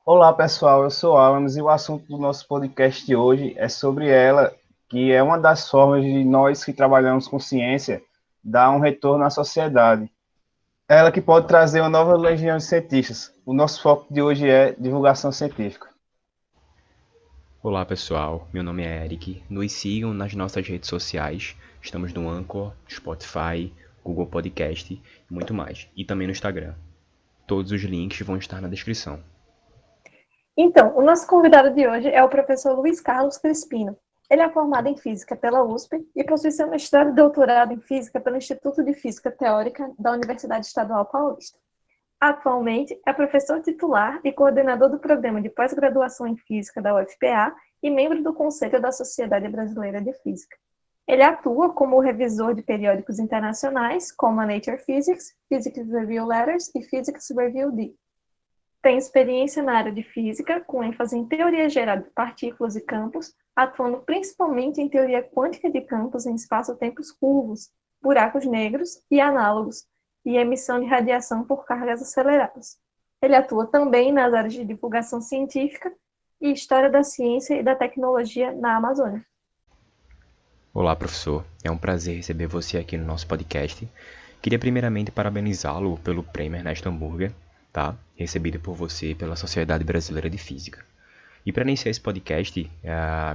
Olá, pessoal. Eu sou Alanis e o assunto do nosso podcast de hoje é sobre ela, que é uma das formas de nós que trabalhamos com ciência dar um retorno à sociedade. Ela que pode trazer uma nova legião de cientistas. O nosso foco de hoje é divulgação científica. Olá pessoal, meu nome é Eric. Nos sigam nas nossas redes sociais. Estamos no Anchor, Spotify, Google Podcast e muito mais. E também no Instagram. Todos os links vão estar na descrição. Então, o nosso convidado de hoje é o professor Luiz Carlos Crispino. Ele é formado em Física pela USP e possui seu mestrado e doutorado em Física pelo Instituto de Física Teórica da Universidade Estadual Paulista. Atualmente, é professor titular e coordenador do Programa de Pós-Graduação em Física da UFPA e membro do Conselho da Sociedade Brasileira de Física. Ele atua como revisor de periódicos internacionais, como a Nature Physics, Physics Review Letters e Physics Review D. Tem experiência na área de física, com ênfase em teoria geral de partículas e campos, atuando principalmente em teoria quântica de campos em espaço-tempos curvos, buracos negros e análogos, e emissão de radiação por cargas aceleradas. Ele atua também nas áreas de divulgação científica e história da ciência e da tecnologia na Amazônia. Olá professor, é um prazer receber você aqui no nosso podcast. Queria primeiramente parabenizá-lo pelo prêmio Ernesto Hambúrguer, tá? Recebido por você e pela Sociedade Brasileira de Física. E para iniciar esse podcast,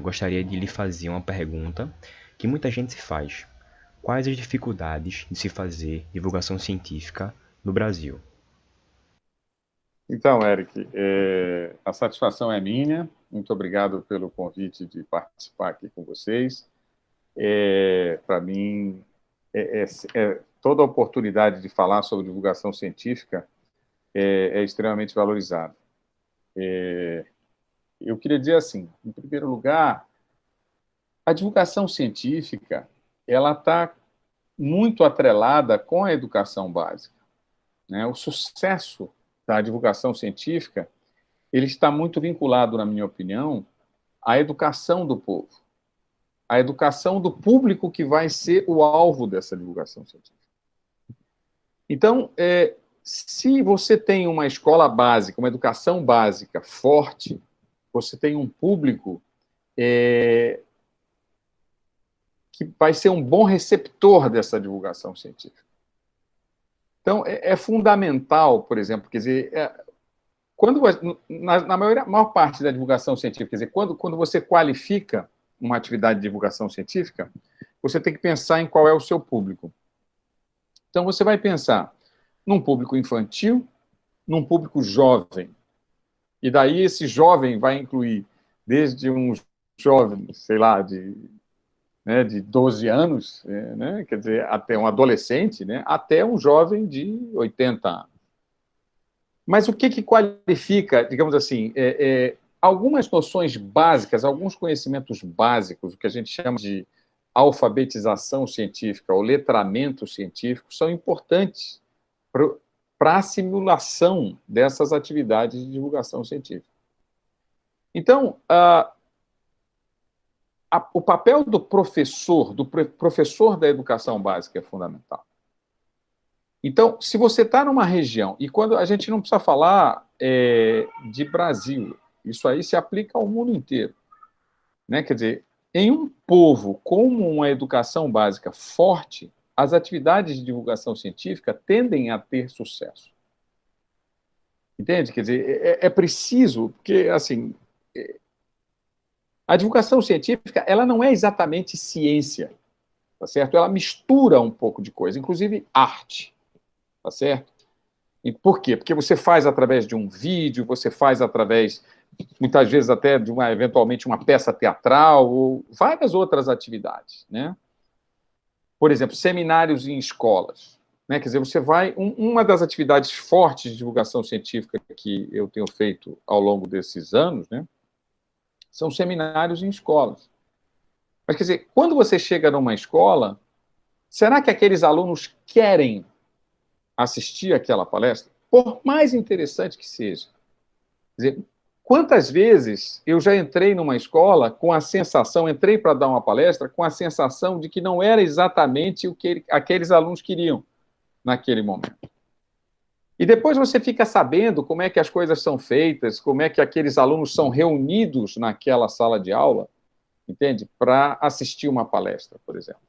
gostaria de lhe fazer uma pergunta que muita gente se faz. Quais as dificuldades de se fazer divulgação científica no Brasil? Então, Eric, a satisfação é minha. Muito obrigado pelo convite de participar aqui com vocês. Para mim, toda a oportunidade de falar sobre divulgação científica é extremamente valorizada. Eu queria dizer assim, em primeiro lugar, a divulgação científica ela está muito atrelada com a educação básica, né? O sucesso da divulgação científica ele está muito vinculado, na minha opinião, à educação do povo, à educação do público que vai ser o alvo dessa divulgação científica. Então, se você tem uma escola básica, uma educação básica forte, você tem um público que vai ser um bom receptor dessa divulgação científica. Então, é fundamental, por exemplo, quer dizer, quando na maior parte da divulgação científica, quer dizer, quando você qualifica uma atividade de divulgação científica, você tem que pensar em qual é o seu público. Então, você vai pensar num público infantil, num público jovem. E daí esse jovem vai incluir desde um jovem, sei lá, de 12 anos, né, quer dizer, até um adolescente, né, até um jovem de 80 anos. Mas o que qualifica, digamos assim, algumas noções básicas, alguns conhecimentos básicos, o que a gente chama de alfabetização científica ou letramento científico, são importantes para a simulação dessas atividades de divulgação científica. Então, o papel do professor da educação básica é fundamental. Então, se você está numa região, e quando a gente não precisa falar de Brasil, isso aí se aplica ao mundo inteiro, né? Quer dizer, em um povo com uma educação básica forte, as atividades de divulgação científica tendem a ter sucesso. Entende? Quer dizer, é preciso, porque, assim, a divulgação científica, ela não é exatamente ciência, tá certo? Ela mistura um pouco de coisa, inclusive arte, tá certo? E por quê? Porque você faz através de um vídeo, você faz através, muitas vezes até de eventualmente uma peça teatral, ou várias outras atividades, né? Por exemplo, seminários em escolas, né? Quer dizer, você vai... Uma das atividades fortes de divulgação científica que eu tenho feito ao longo desses anos, né, são seminários em escolas. Mas, quer dizer, quando você chega numa escola, será que aqueles alunos querem assistir àquela palestra? Por mais interessante que seja. Quer dizer, quantas vezes eu já entrei numa escola com a sensação, entrei para dar uma palestra com a sensação de que não era exatamente o que aqueles alunos queriam naquele momento. E depois você fica sabendo como é que as coisas são feitas, como é que aqueles alunos são reunidos naquela sala de aula, entende? Para assistir uma palestra, por exemplo.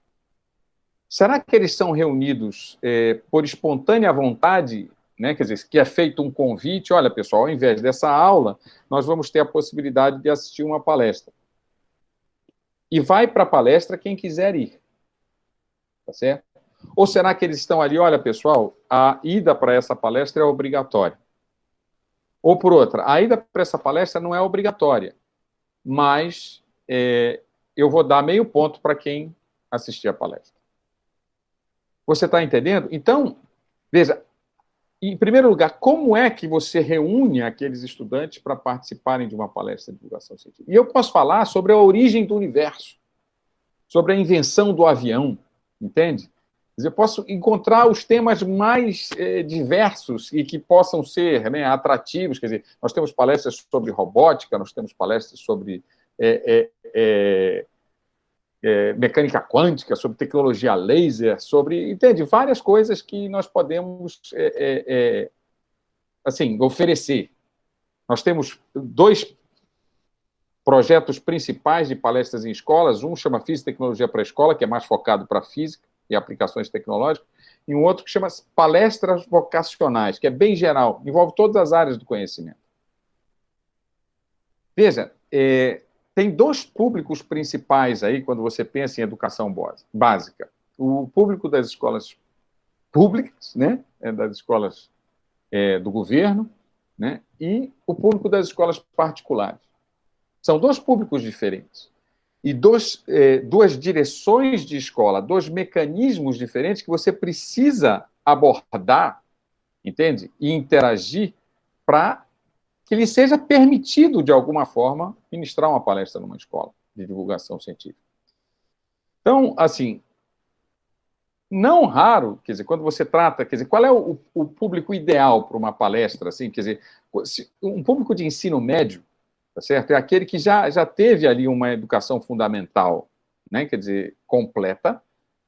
Será que eles são reunidos por espontânea vontade, né? Quer dizer, que é feito um convite, olha, pessoal, ao invés dessa aula, nós vamos ter a possibilidade de assistir uma palestra. E vai para a palestra quem quiser ir. Tá certo? Ou será que eles estão ali, olha, pessoal, a ida para essa palestra é obrigatória? Ou por outra, a ida para essa palestra não é obrigatória, mas eu vou dar meio ponto para quem assistir a palestra. Você está entendendo? Então, veja, em primeiro lugar, como é que você reúne aqueles estudantes para participarem de uma palestra de divulgação científica? E eu posso falar sobre a origem do universo, sobre a invenção do avião, entende? Quer dizer, eu posso encontrar os temas mais diversos e que possam ser, né, atrativos. Quer dizer, nós temos palestras sobre robótica, nós temos palestras sobre mecânica quântica, sobre tecnologia laser, sobre, entende? Várias coisas que nós podemos assim, oferecer. Nós temos 2 projetos principais de palestras em escolas. Um chama Física e Tecnologia para a Escola, que é mais focado para física e aplicações tecnológicas, e um outro que chama Palestras Vocacionais, que é bem geral, envolve todas as áreas do conhecimento. Veja, tem 2 públicos principais aí, quando você pensa em educação básica. O público das escolas públicas, né, das escolas do governo, né, e o público das escolas particulares. São 2 públicos diferentes. E 2 direções de escola, 2 mecanismos diferentes que você precisa abordar, entende? E interagir para que lhe seja permitido, de alguma forma, ministrar uma palestra numa escola de divulgação científica. Então, assim, não raro, quer dizer, quando você trata, quer dizer, qual é o público ideal para uma palestra, assim, quer dizer, um público de ensino médio, tá certo? É aquele que já teve ali uma educação fundamental, né? Quer dizer, completa,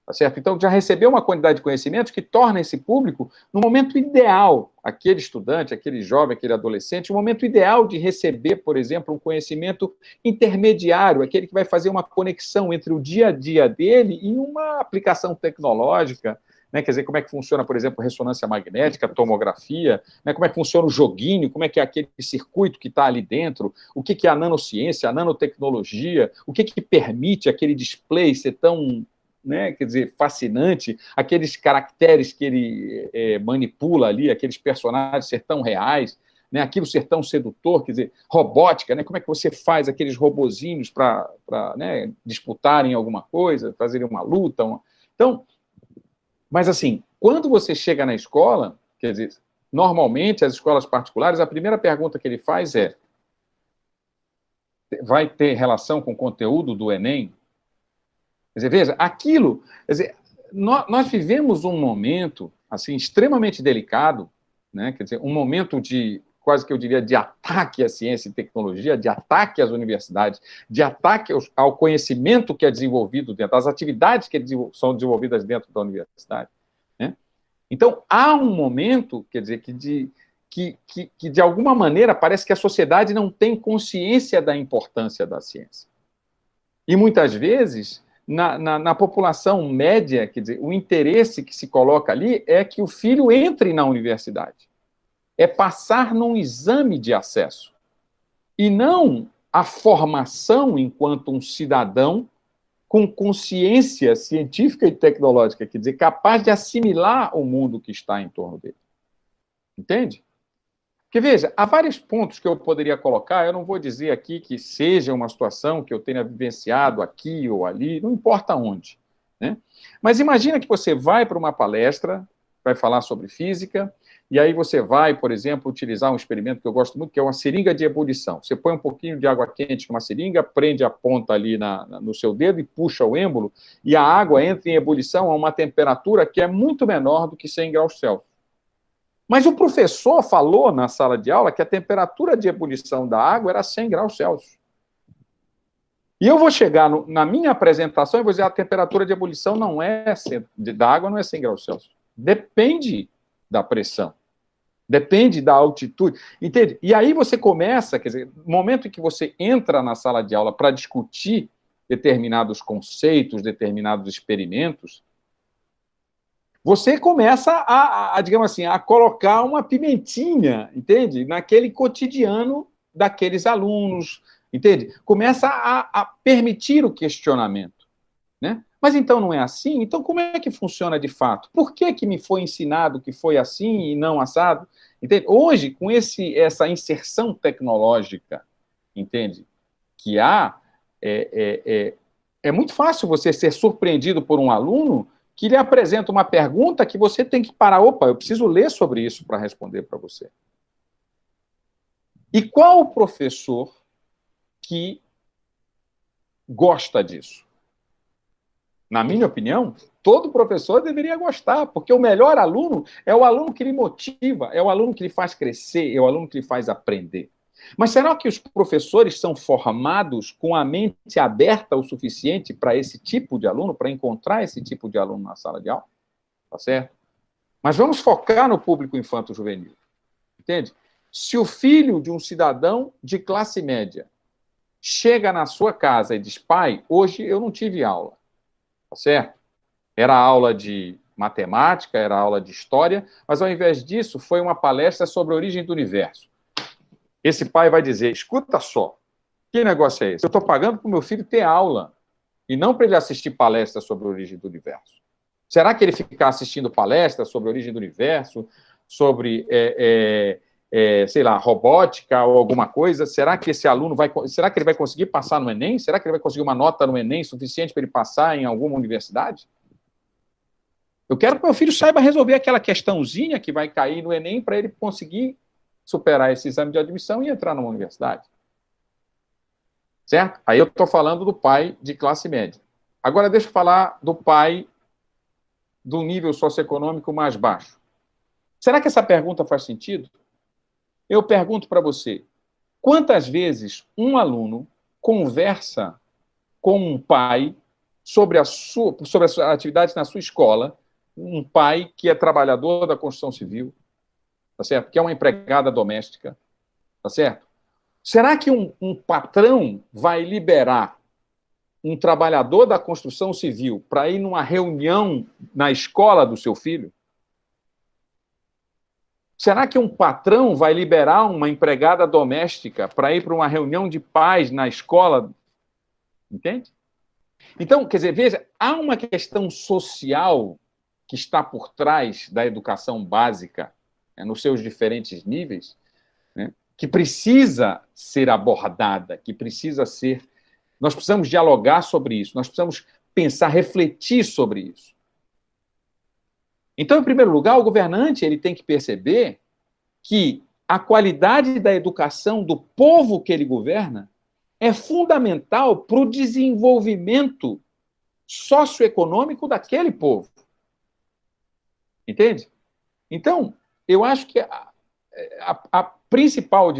tá certo? Então, já recebeu uma quantidade de conhecimentos que torna esse público, no momento ideal, aquele estudante, aquele jovem, aquele adolescente, o momento ideal de receber, por exemplo, um conhecimento intermediário, aquele que vai fazer uma conexão entre o dia a dia dele e uma aplicação tecnológica, né? Quer dizer, como é que funciona, por exemplo, ressonância magnética, tomografia, né? Como é que funciona o joguinho, como é que é aquele circuito que está ali dentro, o que é a nanociência, a nanotecnologia, o que permite aquele display ser tão, né, quer dizer, fascinante, aqueles caracteres que ele manipula ali, aqueles personagens ser tão reais, né, aquilo ser tão sedutor, quer dizer, robótica, né, como é que você faz aqueles robozinhos para né, disputarem alguma coisa, fazerem uma luta. Então, mas assim, quando você chega na escola, quer dizer, normalmente as escolas particulares, a primeira pergunta que ele faz vai ter relação com o conteúdo do Enem? Quer dizer, veja, aquilo, quer dizer, nós vivemos um momento, assim, extremamente delicado, né? Quer dizer, um momento de, quase que eu diria, de ataque à ciência e tecnologia, de ataque às universidades, de ataque ao conhecimento que é desenvolvido dentro, às atividades que são desenvolvidas dentro da universidade, né? Então, há um momento, quer dizer, que de alguma maneira parece que a sociedade não tem consciência da importância da ciência. E muitas vezes, na população média, quer dizer, o interesse que se coloca ali é que o filho entre na universidade. É passar num exame de acesso. E não a formação enquanto um cidadão com consciência científica e tecnológica, quer dizer, capaz de assimilar o mundo que está em torno dele. Entende? Porque, veja, há vários pontos que eu poderia colocar, eu não vou dizer aqui que seja uma situação que eu tenha vivenciado aqui ou ali, não importa onde, né? Mas imagina que você vai para uma palestra, vai falar sobre física, e aí você vai, por exemplo, utilizar um experimento que eu gosto muito, que é uma seringa de ebulição. Você põe um pouquinho de água quente numa seringa, prende a ponta ali no seu dedo e puxa o êmbolo, e a água entra em ebulição a uma temperatura que é muito menor do que 100 graus Celsius. Mas o professor falou na sala de aula que a temperatura de ebulição da água era 100 graus Celsius. E eu vou chegar na minha apresentação e vou dizer a temperatura de ebulição da água não é 100 graus Celsius. Depende da pressão. Depende da altitude, entende? E aí você começa, quer dizer, no momento em que você entra na sala de aula para discutir determinados conceitos, determinados experimentos, você começa digamos assim, a colocar uma pimentinha, entende? Naquele cotidiano daqueles alunos, entende? Começa a permitir o questionamento, né? Mas então não é assim? Então como é que funciona de fato? Por que que me foi ensinado que foi assim e não assado? Entende? Hoje, com essa inserção tecnológica, entende? Que há, é muito fácil você ser surpreendido por um aluno que lhe apresenta uma pergunta que você tem que parar. Opa, eu preciso ler sobre isso para responder para você. E qual o professor que gosta disso? Na minha opinião, todo professor deveria gostar, porque o melhor aluno é o aluno que lhe motiva, é o aluno que lhe faz crescer, é o aluno que lhe faz aprender. Mas será que os professores são formados com a mente aberta o suficiente para esse tipo de aluno, para encontrar esse tipo de aluno na sala de aula? Tá certo? Mas vamos focar no público infanto-juvenil. Entende? Se o filho de um cidadão de classe média chega na sua casa e diz: pai, hoje eu não tive aula, tá certo? Era aula de matemática, era aula de história, mas ao invés disso foi uma palestra sobre a origem do universo. Esse pai vai dizer: escuta só, que negócio é esse? Eu estou pagando para o meu filho ter aula e não para ele assistir palestra sobre a origem do universo. Será que ele ficar assistindo palestra sobre a origem do universo, sobre, sei lá, robótica ou alguma coisa, será que esse aluno será que ele vai conseguir passar no Enem? Será que ele vai conseguir uma nota no Enem suficiente para ele passar em alguma universidade? Eu quero que meu filho saiba resolver aquela questãozinha que vai cair no Enem para ele conseguir superar esse exame de admissão e entrar numa universidade. Certo? Aí eu estou falando do pai de classe média. Agora deixa eu falar do pai do nível socioeconômico mais baixo. Será que essa pergunta faz sentido? Eu pergunto para você, quantas vezes um aluno conversa com um pai sobre as atividades na sua escola, um pai que é trabalhador da construção civil, tá certo? Que é uma empregada doméstica, tá certo? Será que um patrão vai liberar um trabalhador da construção civil para ir numa reunião na escola do seu filho? Será que um patrão vai liberar uma empregada doméstica para ir para uma reunião de pais na escola? Entende? Então, quer dizer, veja, há uma questão social que está por trás da educação básica, né, nos seus diferentes níveis, né, que precisa ser abordada, que precisa ser... Nós precisamos dialogar sobre isso, nós precisamos pensar, refletir sobre isso. Então, em primeiro lugar, o governante ele tem que perceber que a qualidade da educação do povo que ele governa é fundamental para o desenvolvimento socioeconômico daquele povo. Entende? Então, eu acho que a principal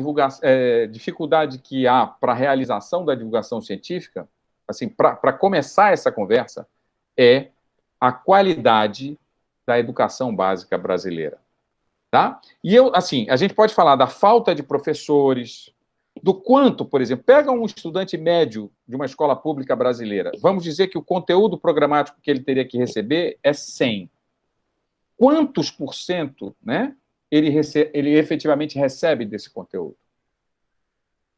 dificuldade que há para a realização da divulgação científica, assim, para começar essa conversa, é a qualidade da educação básica brasileira. Tá? E assim, a gente pode falar da falta de professores, do quanto, por exemplo, pega um estudante médio de uma escola pública brasileira, vamos dizer que o conteúdo programático que ele teria que receber é 100. Quantos por cento, né, ele efetivamente recebe desse conteúdo?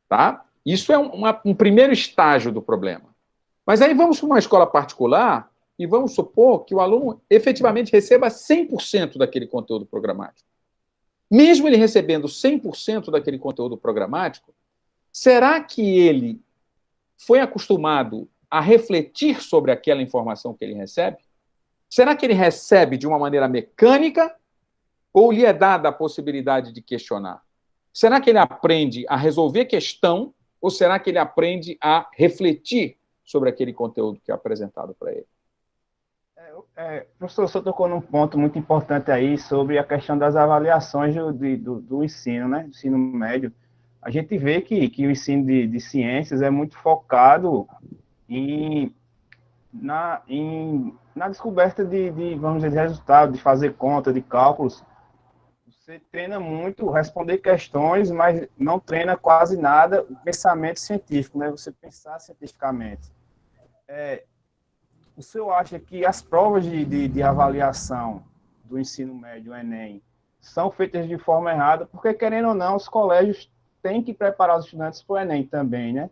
Tá? Isso é um primeiro estágio do problema. Mas aí vamos para uma escola particular e vamos supor que o aluno efetivamente receba 100% daquele conteúdo programático. Mesmo ele recebendo 100% daquele conteúdo programático, será que ele foi acostumado a refletir sobre aquela informação que ele recebe? Será que ele recebe de uma maneira mecânica ou lhe é dada a possibilidade de questionar? Será que ele aprende a resolver questão ou será que ele aprende a refletir sobre aquele conteúdo que é apresentado para ele? Professor, você tocou num ponto muito importante aí sobre a questão das avaliações do ensino, né? Do ensino médio. A gente vê que o ensino de ciências é muito focado na descoberta vamos dizer, de resultados, de fazer conta, de cálculos. Você treina muito responder questões, mas não treina quase nada o pensamento científico, né? Você pensar cientificamente. O senhor acha que as provas de avaliação do ensino médio, o Enem, são feitas de forma errada? Porque, querendo ou não, os colégios têm que preparar os estudantes para o Enem também, né?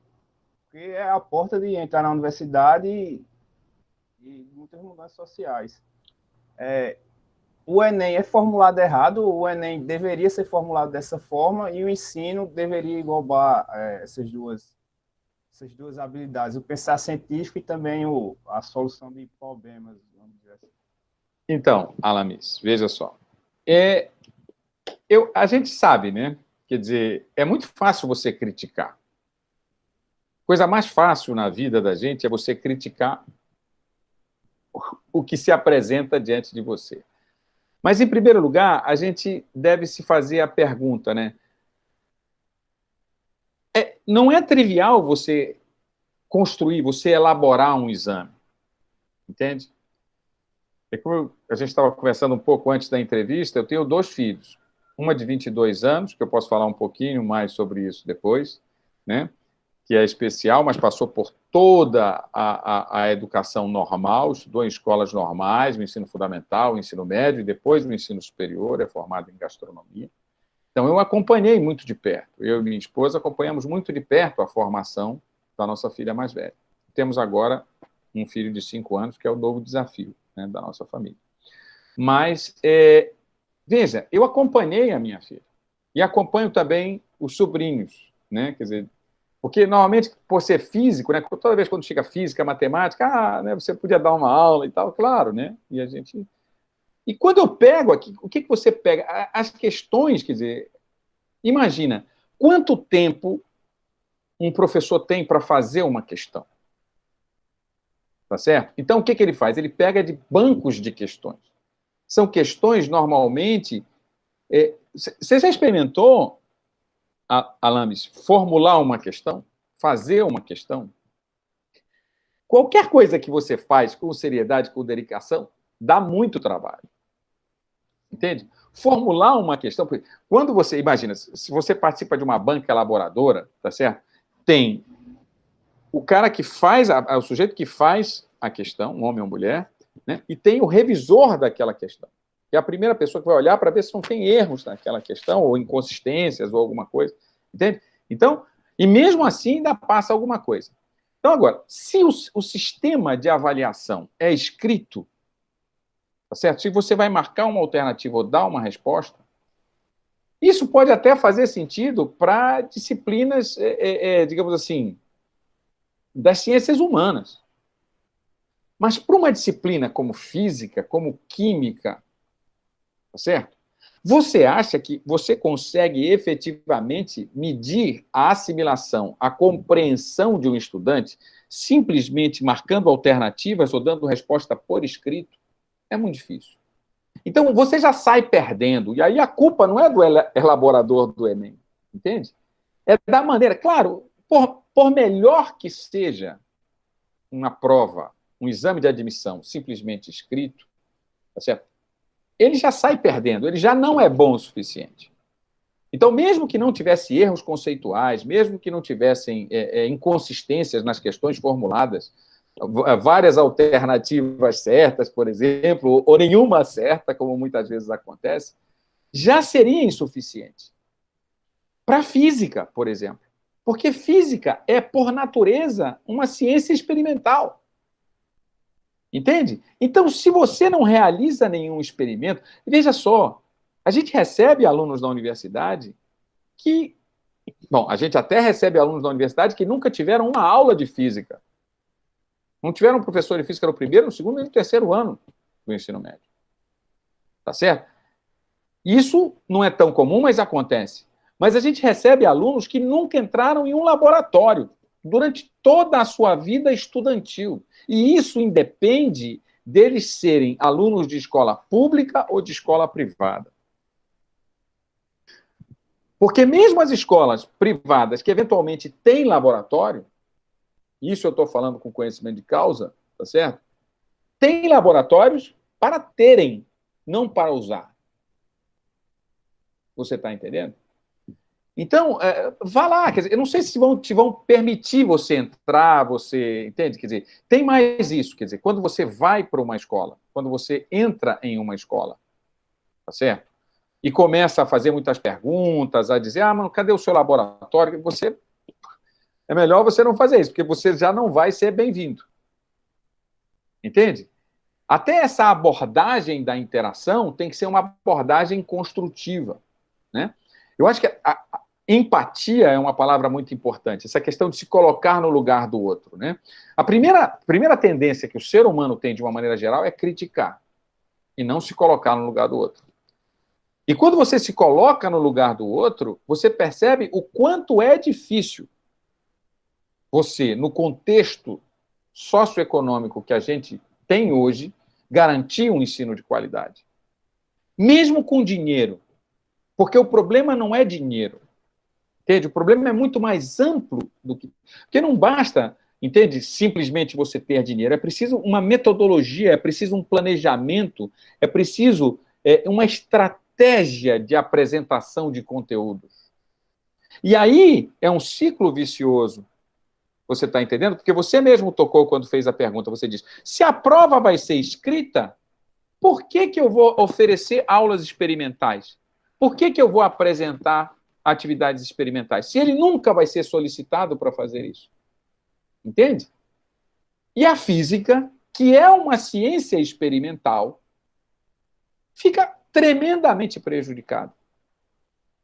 Porque é a porta de entrar na universidade e muitas mudanças sociais. O Enem é formulado errado, o Enem deveria ser formulado dessa forma e o ensino deveria englobar essas duas habilidades, o pensar científico e também a solução de problemas, vamos dizer assim. Então, Alamis, veja só. A gente sabe, né? Quer dizer, é muito fácil você criticar. Coisa mais fácil na vida da gente é você criticar o que se apresenta diante de você. Mas, em primeiro lugar, a gente deve se fazer a pergunta, né? Não é trivial você construir, você elaborar um exame. Entende? Como a gente estava conversando um pouco antes da entrevista, eu tenho 2 filhos. Uma de 22 anos, que eu posso falar um pouquinho mais sobre isso depois, né? Que é especial, mas passou por toda a educação normal, estudou em escolas normais, o ensino fundamental, o ensino médio, e depois o ensino superior, é formado em gastronomia. Então, eu acompanhei muito de perto. Eu e minha esposa acompanhamos muito de perto a formação da nossa filha mais velha. Temos agora um filho de 5 anos, que é o novo desafio, né, da nossa família. Mas, veja, eu acompanhei a minha filha e acompanho também os sobrinhos, né? Quer dizer, porque normalmente, por ser físico, né, toda vez quando chega física, matemática, né, você podia dar uma aula e tal, claro, né? E quando eu pego aqui, o que você pega? As questões, quer dizer, imagina, quanto tempo um professor tem para fazer uma questão? Tá certo? Então, o que ele faz? Ele pega de bancos de questões. São questões, normalmente... Você já experimentou, Alamis, formular uma questão? Fazer uma questão? Qualquer coisa que você faz com seriedade, com dedicação, dá muito trabalho. Entende? Formular uma questão... Quando você... Imagina, se você participa de uma banca elaboradora, tá certo? Tem o cara que faz... O sujeito que faz a questão, um homem ou mulher, né? E tem o revisor daquela questão. Que é a primeira pessoa que vai olhar para ver se não tem erros naquela questão, ou inconsistências, ou alguma coisa. Entende? Então, e mesmo assim ainda passa alguma coisa. Então, agora, se o sistema de avaliação é escrito, tá certo? Se você vai marcar uma alternativa ou dar uma resposta, isso pode até fazer sentido para disciplinas, digamos assim, das ciências humanas. Mas para uma disciplina como física, como química, tá certo? Você acha que você consegue efetivamente medir a assimilação, a compreensão de um estudante simplesmente marcando alternativas ou dando resposta por escrito? É muito difícil. Então, você já sai perdendo. E aí a culpa não é do elaborador do Enem, entende? É da maneira... Claro, por melhor que seja uma prova, um exame de admissão simplesmente escrito, tá certo? Ele já sai perdendo, ele já não é bom o suficiente. Então, mesmo que não tivesse erros conceituais, mesmo que não tivessem inconsistências nas questões formuladas, várias alternativas certas, por exemplo, ou nenhuma certa, como muitas vezes acontece, já seria insuficiente. Para a física, por exemplo. Porque física é, por natureza, uma ciência experimental. Entende? Então, se você não realiza nenhum experimento... Veja só, a gente recebe alunos da universidade que... Bom, a gente até recebe alunos da universidade que nunca tiveram uma aula de física. Não tiveram um professor de física no primeiro, no segundo e no terceiro ano do ensino médio. Tá certo? Isso não é tão comum, mas acontece. Mas a gente recebe alunos que nunca entraram em um laboratório durante toda a sua vida estudantil. E isso independe deles serem alunos de escola pública ou de escola privada. Porque mesmo as escolas privadas que eventualmente têm laboratório, isso eu estou falando com conhecimento de causa, tá certo? Tem laboratórios para terem, não para usar. Você está entendendo? Então, vá lá, quer dizer, eu não sei se te vão permitir você entrar, você entende? Quer dizer, tem mais isso, quer dizer, quando você vai para uma escola, quando você entra em uma escola, tá certo? E começa a fazer muitas perguntas, a dizer, mano, cadê o seu laboratório? É melhor você não fazer isso, porque você já não vai ser bem-vindo. Entende? Até essa abordagem da interação tem que ser uma abordagem construtiva, né? Eu acho que a empatia é uma palavra muito importante, essa questão de se colocar no lugar do outro, né? A primeira tendência que o ser humano tem, de uma maneira geral, é criticar e não se colocar no lugar do outro. E quando você se coloca no lugar do outro, você percebe o quanto é difícil você, no contexto socioeconômico que a gente tem hoje, garantir um ensino de qualidade. Mesmo com dinheiro. Porque o problema não é dinheiro. Entende? O problema é muito mais amplo do que... Porque não basta, entende, simplesmente você ter dinheiro. É preciso uma metodologia, é preciso um planejamento, é preciso uma estratégia de apresentação de conteúdos. E aí é um ciclo vicioso. Você está entendendo? Porque você mesmo tocou quando fez a pergunta, você disse, se a prova vai ser escrita, por que eu vou oferecer aulas experimentais? Por que eu vou apresentar atividades experimentais? Se ele nunca vai ser solicitado para fazer isso. Entende? E a física, que é uma ciência experimental, fica tremendamente prejudicada.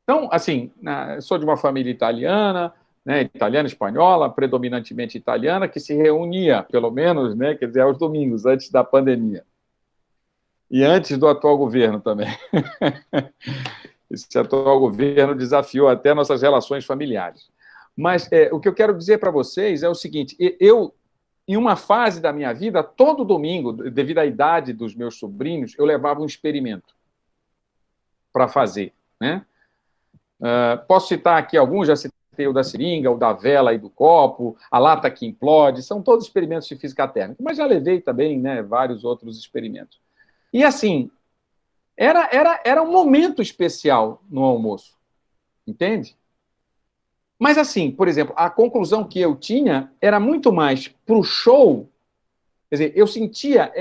Então, assim, eu sou de uma família italiana, né, italiana, espanhola, predominantemente italiana, que se reunia, pelo menos, né, quer dizer, aos domingos, antes da pandemia. E antes do atual governo também. Esse atual governo desafiou até nossas relações familiares. Mas o que eu quero dizer para vocês é o seguinte, eu, em uma fase da minha vida, todo domingo, devido à idade dos meus sobrinhos, eu levava um experimento para fazer, né? Posso citar aqui alguns, já citei o da seringa, o da vela e do copo, a lata que implode, são todos experimentos de física térmica, mas já levei também, né, vários outros experimentos. E assim, era um momento especial no almoço, entende? Mas assim, por exemplo, a conclusão que eu tinha era muito mais para o show, quer dizer, eu sentia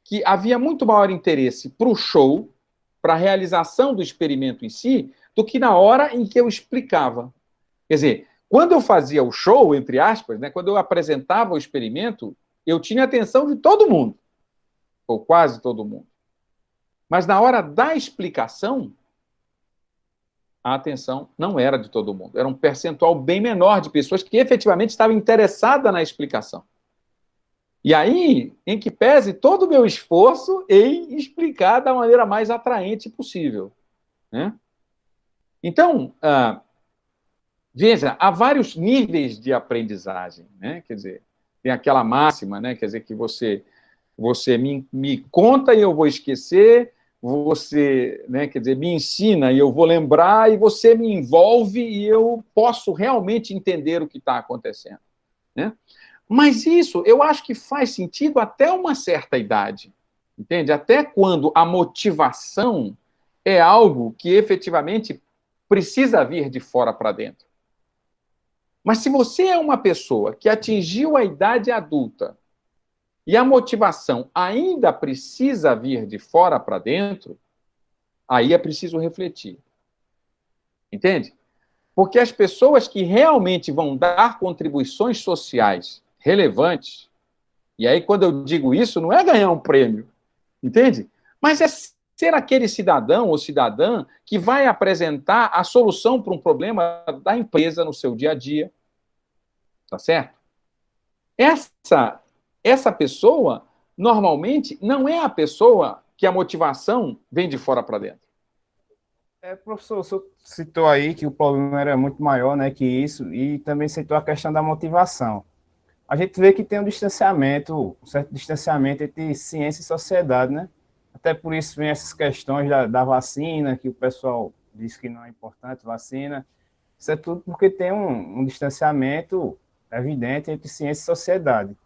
que havia muito maior interesse para o show, para a realização do experimento em si, do que na hora em que eu explicava. Quer dizer, quando eu fazia o show, entre aspas, né, quando eu apresentava o experimento, eu tinha a atenção de todo mundo, ou quase todo mundo. Mas na hora da explicação, a atenção não era de todo mundo. Era um percentual bem menor de pessoas que efetivamente estavam interessadas na explicação. E aí, em que pese todo o meu esforço em explicar da maneira mais atraente possível, né? Então, veja, há vários níveis de aprendizagem, né? Quer dizer, tem aquela máxima, né? Quer dizer, que você me conta e eu vou esquecer, você, né, quer dizer, me ensina e eu vou lembrar, e você me envolve e eu posso realmente entender o que está acontecendo, né? Mas isso, eu acho que faz sentido até uma certa idade, entende? Até quando a motivação é algo que efetivamente precisa vir de fora para dentro. Mas se você é uma pessoa que atingiu a idade adulta e a motivação ainda precisa vir de fora para dentro, aí é preciso refletir. Entende? Porque as pessoas que realmente vão dar contribuições sociais relevantes, e aí quando eu digo isso, não é ganhar um prêmio, entende? Mas é ser aquele cidadão ou cidadã que vai apresentar a solução para um problema da empresa no seu dia a dia. Tá certo? Essa pessoa, normalmente, não é a pessoa que a motivação vem de fora para dentro. Professor, o senhor citou aí que o problema era muito maior, né, que isso, e também citou a questão da motivação. A gente vê que tem um certo distanciamento entre ciência e sociedade, né? Até por isso vem essas questões da vacina, que o pessoal diz que não é importante, vacina. Isso é tudo porque tem um distanciamento evidente entre ciência e sociedade.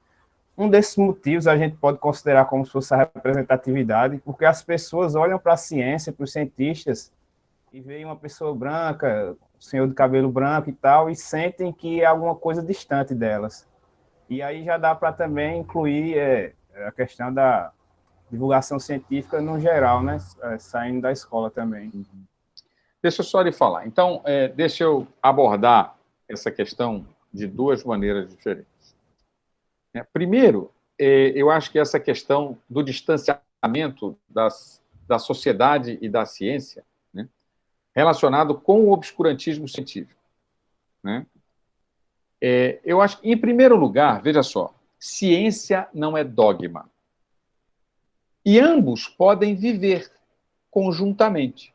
Um desses motivos a gente pode considerar como se fosse a representatividade, porque as pessoas olham para a ciência, para os cientistas, e veem uma pessoa branca, um senhor de cabelo branco e tal, e sentem que é alguma coisa distante delas. E aí já dá para também incluir a questão da divulgação científica no geral, né? Saindo da escola também. Deixa eu só lhe falar. Então, deixa eu abordar essa questão de duas maneiras diferentes. Primeiro, eu acho que essa questão do distanciamento da sociedade e da ciência, né, relacionado com o obscurantismo científico. Né? Eu acho que, em primeiro lugar, veja só, ciência não é dogma. E ambos podem viver conjuntamente.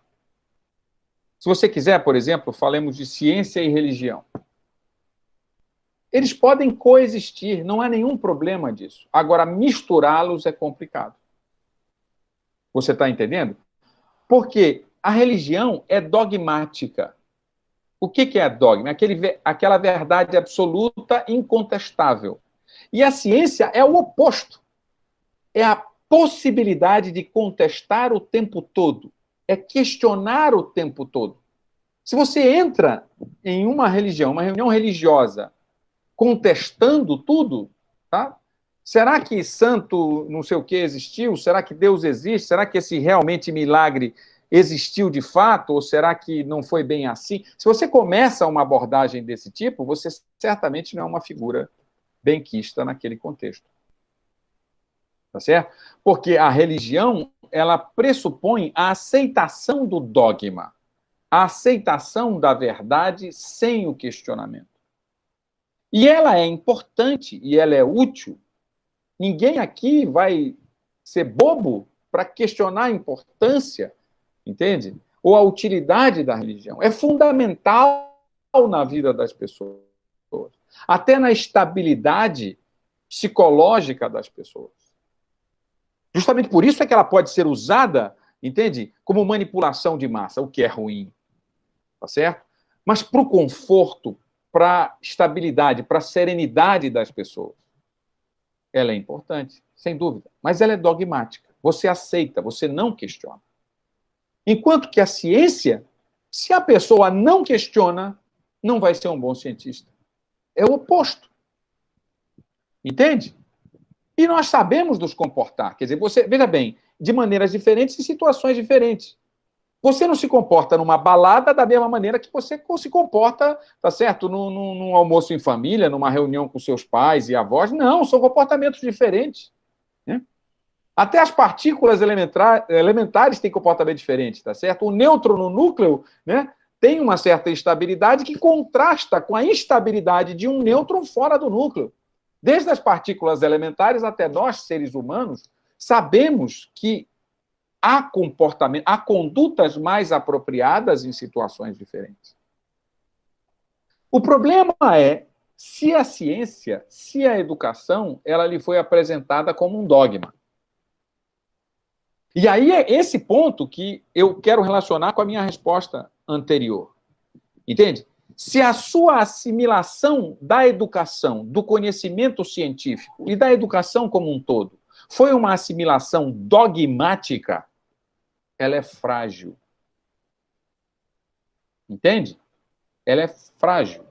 Se você quiser, por exemplo, falemos de ciência e religião. Eles podem coexistir, não há nenhum problema disso. Agora, misturá-los é complicado. Você está entendendo? Porque a religião é dogmática. O que é dogma? Aquela verdade absoluta, incontestável. E a ciência é o oposto. É a possibilidade de contestar o tempo todo. É questionar o tempo todo. Se você entra em uma religião, uma reunião religiosa, contestando tudo, tá? Será que santo não sei o que existiu? Será que Deus existe? Será que esse realmente milagre existiu de fato? Ou será que não foi bem assim? Se você começa uma abordagem desse tipo, você certamente não é uma figura benquista naquele contexto. Tá certo? Porque a religião, ela pressupõe a aceitação do dogma, a aceitação da verdade sem o questionamento. E ela é importante e ela é útil. Ninguém aqui vai ser bobo para questionar a importância, entende? Ou a utilidade da religião. É fundamental na vida das pessoas, até na estabilidade psicológica das pessoas. Justamente por isso é que ela pode ser usada, entende? Como manipulação de massa, o que é ruim, tá certo? Mas para o conforto, para a estabilidade, para a serenidade das pessoas. Ela é importante, sem dúvida, mas ela é dogmática. Você aceita, você não questiona. Enquanto que a ciência, se a pessoa não questiona, não vai ser um bom cientista. É o oposto. Entende? E nós sabemos nos comportar. Quer dizer, você, veja bem, de maneiras diferentes e situações diferentes. Você não se comporta numa balada da mesma maneira que você se comporta, tá certo? Num almoço em família, numa reunião com seus pais e avós. Não, são comportamentos diferentes. Né? Até as partículas elementares têm comportamento diferente, tá certo? O nêutron no núcleo, né, tem uma certa estabilidade que contrasta com a instabilidade de um nêutron fora do núcleo. Desde as partículas elementares até nós, seres humanos, sabemos que há condutas mais apropriadas em situações diferentes. O problema é se a ciência, se a educação, ela lhe foi apresentada como um dogma. E aí é esse ponto que eu quero relacionar com a minha resposta anterior. Entende? Se a sua assimilação da educação, do conhecimento científico e da educação como um todo foi uma assimilação dogmática, ela é frágil. Entende? Ela é frágil.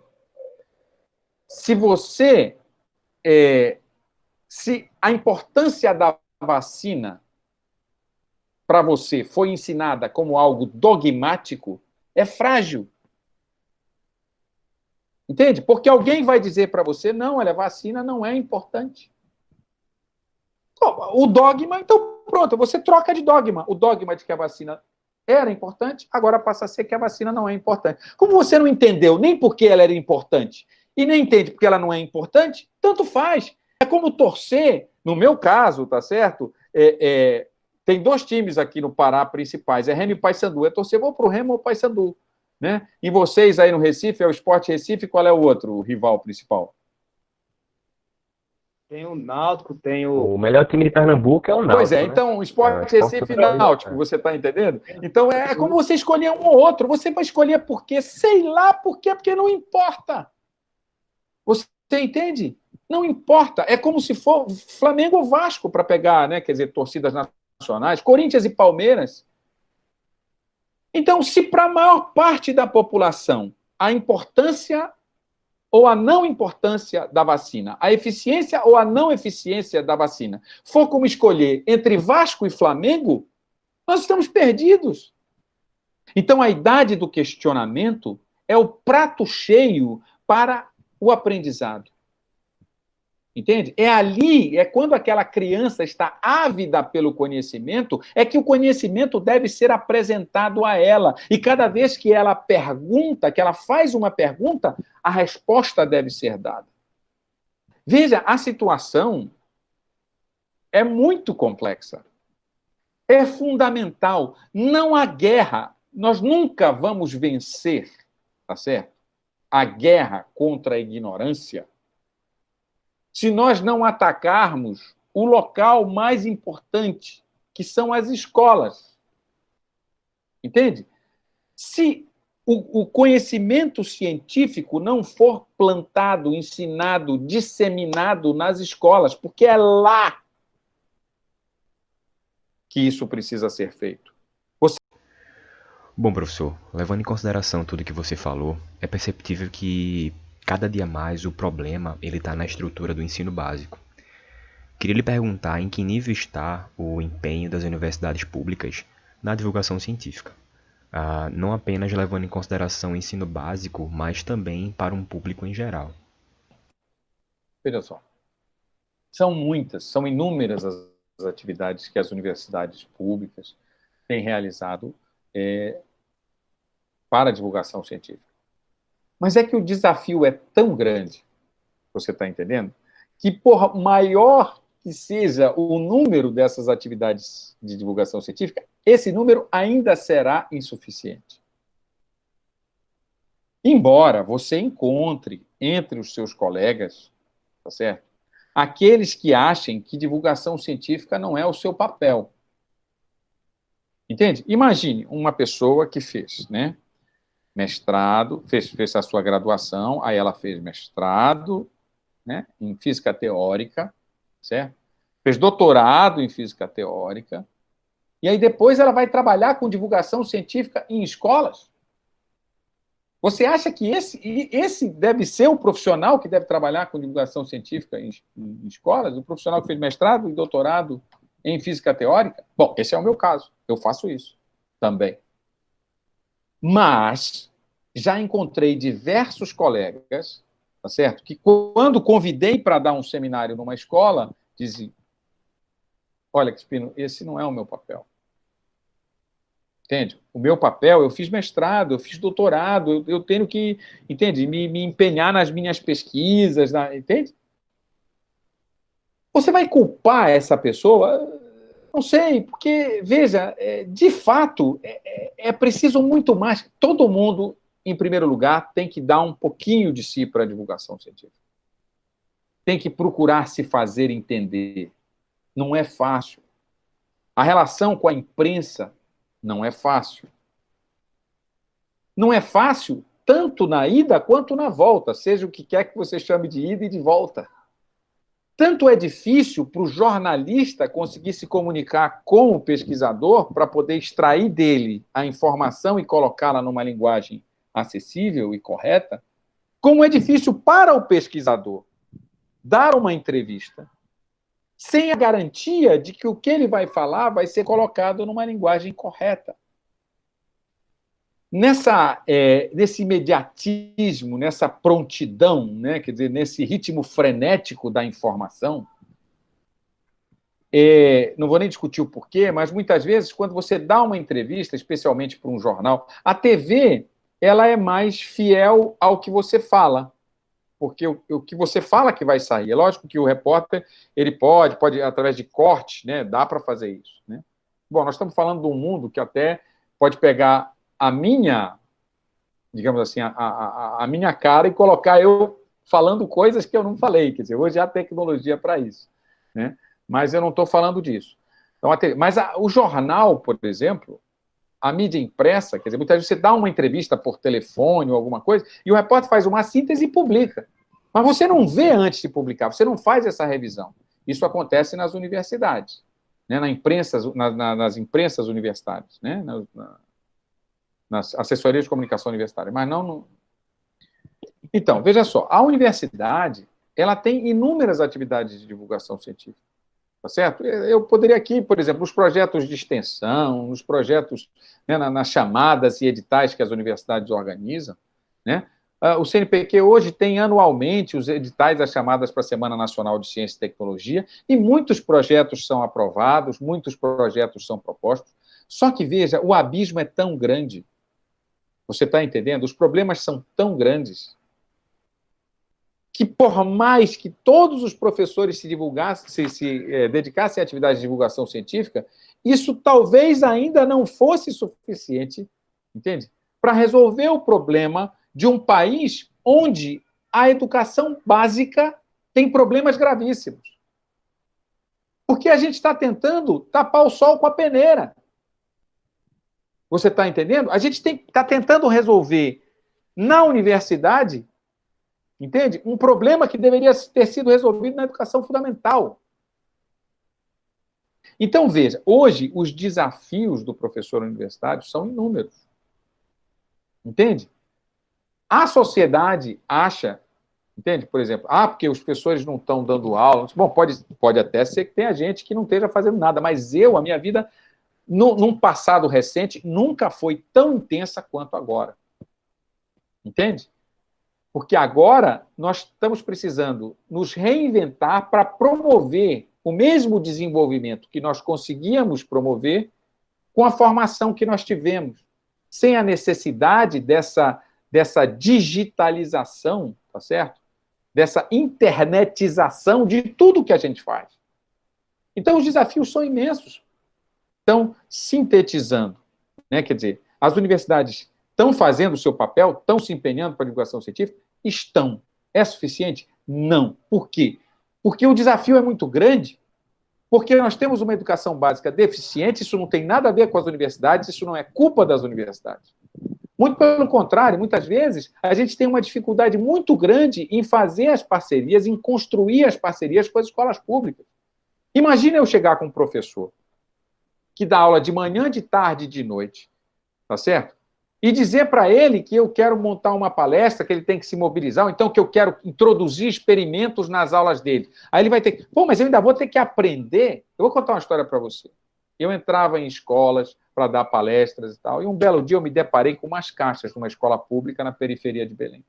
Se você... se a importância da vacina para você foi ensinada como algo dogmático, é frágil. Entende? Porque alguém vai dizer para você, não, olha, a vacina não é importante. O dogma, então pronto, você troca de dogma. O dogma de que a vacina era importante, agora passa a ser que a vacina não é importante. Como você não entendeu nem porque ela era importante e nem entende porque ela não é importante, tanto faz. É como torcer, no meu caso, tá certo? Tem dois times aqui no Pará principais, é Remo e Paysandu. É torcer, vou para o Remo ou Paysandu. Né? E vocês aí no Recife, é o Sport Recife, qual é o outro, o rival principal? Tem o Náutico, tem o... O melhor time de Pernambuco é o Náutico. Pois é, né? então, o Sport Recife e Náutico, você está entendendo? Então, é como você escolher um ou outro. Você vai escolher por quê? Sei lá por quê, porque não importa. Você entende? Não importa. É como se for Flamengo ou Vasco para pegar, né? Quer dizer, torcidas nacionais, Corinthians e Palmeiras. Então, se para a maior parte da população a importância ou a não importância da vacina, a eficiência ou a não eficiência da vacina, for como escolher entre Vasco e Flamengo, nós estamos perdidos. Então, a idade do questionamento é o prato cheio para o aprendizado. Entende? É ali, é quando aquela criança está ávida pelo conhecimento, é que o conhecimento deve ser apresentado a ela. E cada vez que ela pergunta, que ela faz uma pergunta, a resposta deve ser dada. Veja, a situação é muito complexa. É fundamental. Não há guerra. Nós nunca vamos vencer, tá certo? A guerra contra a ignorância se nós não atacarmos o local mais importante, que são as escolas. Entende? Se o conhecimento científico não for plantado, ensinado, disseminado nas escolas, porque é lá que isso precisa ser feito. Bom, professor, levando em consideração tudo que você falou, é perceptível que cada dia mais o problema está na estrutura do ensino básico. Queria lhe perguntar em que nível está o empenho das universidades públicas na divulgação científica, não apenas levando em consideração o ensino básico, mas também para um público em geral. Veja só, são inúmeras as atividades que as universidades públicas têm realizado para a divulgação científica. Mas é que o desafio é tão grande, você está entendendo, que por maior que seja o número dessas atividades de divulgação científica, esse número ainda será insuficiente. Embora você encontre entre os seus colegas, tá certo? Aqueles que achem que divulgação científica não é o seu papel. Entende? Imagine uma pessoa que fez, né? Mestrado, fez a sua graduação, aí ela fez mestrado, né, em física teórica, certo? Fez doutorado em física teórica, e aí depois ela vai trabalhar com divulgação científica em escolas. Você acha que esse deve ser o profissional que deve trabalhar com divulgação científica em escolas? O profissional que fez mestrado e doutorado em física teórica? Bom, esse é o meu caso, eu faço isso também. Mas já encontrei diversos colegas, tá certo? Que quando convidei para dar um seminário numa escola, diziam: olha, Crispino, esse não é o meu papel. Entende? O meu papel, eu fiz mestrado, eu fiz doutorado, eu tenho que, entende? Me empenhar nas minhas pesquisas, entende? Você vai culpar essa pessoa? Não sei, porque, veja, de fato, é preciso muito mais. Todo mundo, em primeiro lugar, tem que dar um pouquinho de si para a divulgação científica. Tem que procurar se fazer entender. Não é fácil. A relação com a imprensa não é fácil. Não é fácil tanto na ida quanto na volta, seja o que quer que você chame de ida e de volta. Tanto é difícil para o jornalista conseguir se comunicar com o pesquisador para poder extrair dele a informação e colocá-la numa linguagem acessível e correta, como é difícil para o pesquisador dar uma entrevista sem a garantia de que o que ele vai falar vai ser colocado numa linguagem correta. Nesse imediatismo, nessa prontidão, né, quer dizer, nesse ritmo frenético da informação, não vou nem discutir o porquê, mas muitas vezes, quando você dá uma entrevista, especialmente para um jornal, a TV ela é mais fiel ao que você fala, porque o que você fala que vai sair. É lógico que o repórter ele pode através de corte, né, dá para fazer isso. Né? Bom, nós estamos falando de um mundo que até pode pegar a minha, digamos assim, a minha cara e colocar eu falando coisas que eu não falei. Quer dizer, hoje há tecnologia para isso. Né? Mas eu não estou falando disso. Então, mas o jornal, por exemplo, a mídia impressa, quer dizer, muitas vezes você dá uma entrevista por telefone ou alguma coisa e o repórter faz uma síntese e publica. Mas você não vê antes de publicar, você não faz essa revisão. Isso acontece nas universidades, né? Nas imprensas universitárias, né? nas assessorias de comunicação universitária, mas não no... Então, veja só, a universidade, ela tem inúmeras atividades de divulgação científica, tá certo? Eu poderia aqui, por exemplo, nos projetos de extensão, nos projetos, né, nas chamadas e editais que as universidades organizam, né? O CNPq hoje tem anualmente os editais, as chamadas para a Semana Nacional de Ciência e Tecnologia, e muitos projetos são aprovados, muitos projetos são propostos. Só que, veja, o abismo é tão grande. Você está entendendo? Os problemas são tão grandes que, por mais que todos os professores se dedicassem à atividade de divulgação científica, isso talvez ainda não fosse suficiente, entende? Para resolver o problema de um país onde a educação básica tem problemas gravíssimos. Porque a gente está tentando tapar o sol com a peneira. Você está entendendo? A gente está tentando resolver na universidade, entende? Um problema que deveria ter sido resolvido na educação fundamental. Então, veja, hoje os desafios do professor universitário são inúmeros. Entende? A sociedade acha, entende? Por exemplo, porque os professores não estão dando aula. Bom, pode até ser que tenha gente que não esteja fazendo nada, mas a minha vida, num passado recente, nunca foi tão intensa quanto agora. Entende? Porque agora nós estamos precisando nos reinventar para promover o mesmo desenvolvimento que nós conseguíamos promover com a formação que nós tivemos, sem a necessidade dessa digitalização, tá certo? Dessa internetização de tudo que a gente faz. Então, os desafios são imensos. Então, sintetizando, né, quer dizer, as universidades estão fazendo o seu papel, estão se empenhando para a divulgação científica? Estão. É suficiente? Não. Por quê? Porque o desafio é muito grande, porque nós temos uma educação básica deficiente, isso não tem nada a ver com as universidades, isso não é culpa das universidades. Muito pelo contrário, muitas vezes a gente tem uma dificuldade muito grande em fazer as parcerias, em construir as parcerias com as escolas públicas. Imagina eu chegar com um professor que dá aula de manhã, de tarde e de noite, tá certo? E dizer para ele que eu quero montar uma palestra, que ele tem que se mobilizar, ou então que eu quero introduzir experimentos nas aulas dele. Aí ele vai ter que... mas eu ainda vou ter que aprender. Eu vou contar uma história para você. Eu entrava em escolas para dar palestras e tal, e um belo dia eu me deparei com umas caixas numa escola pública na periferia de Belém.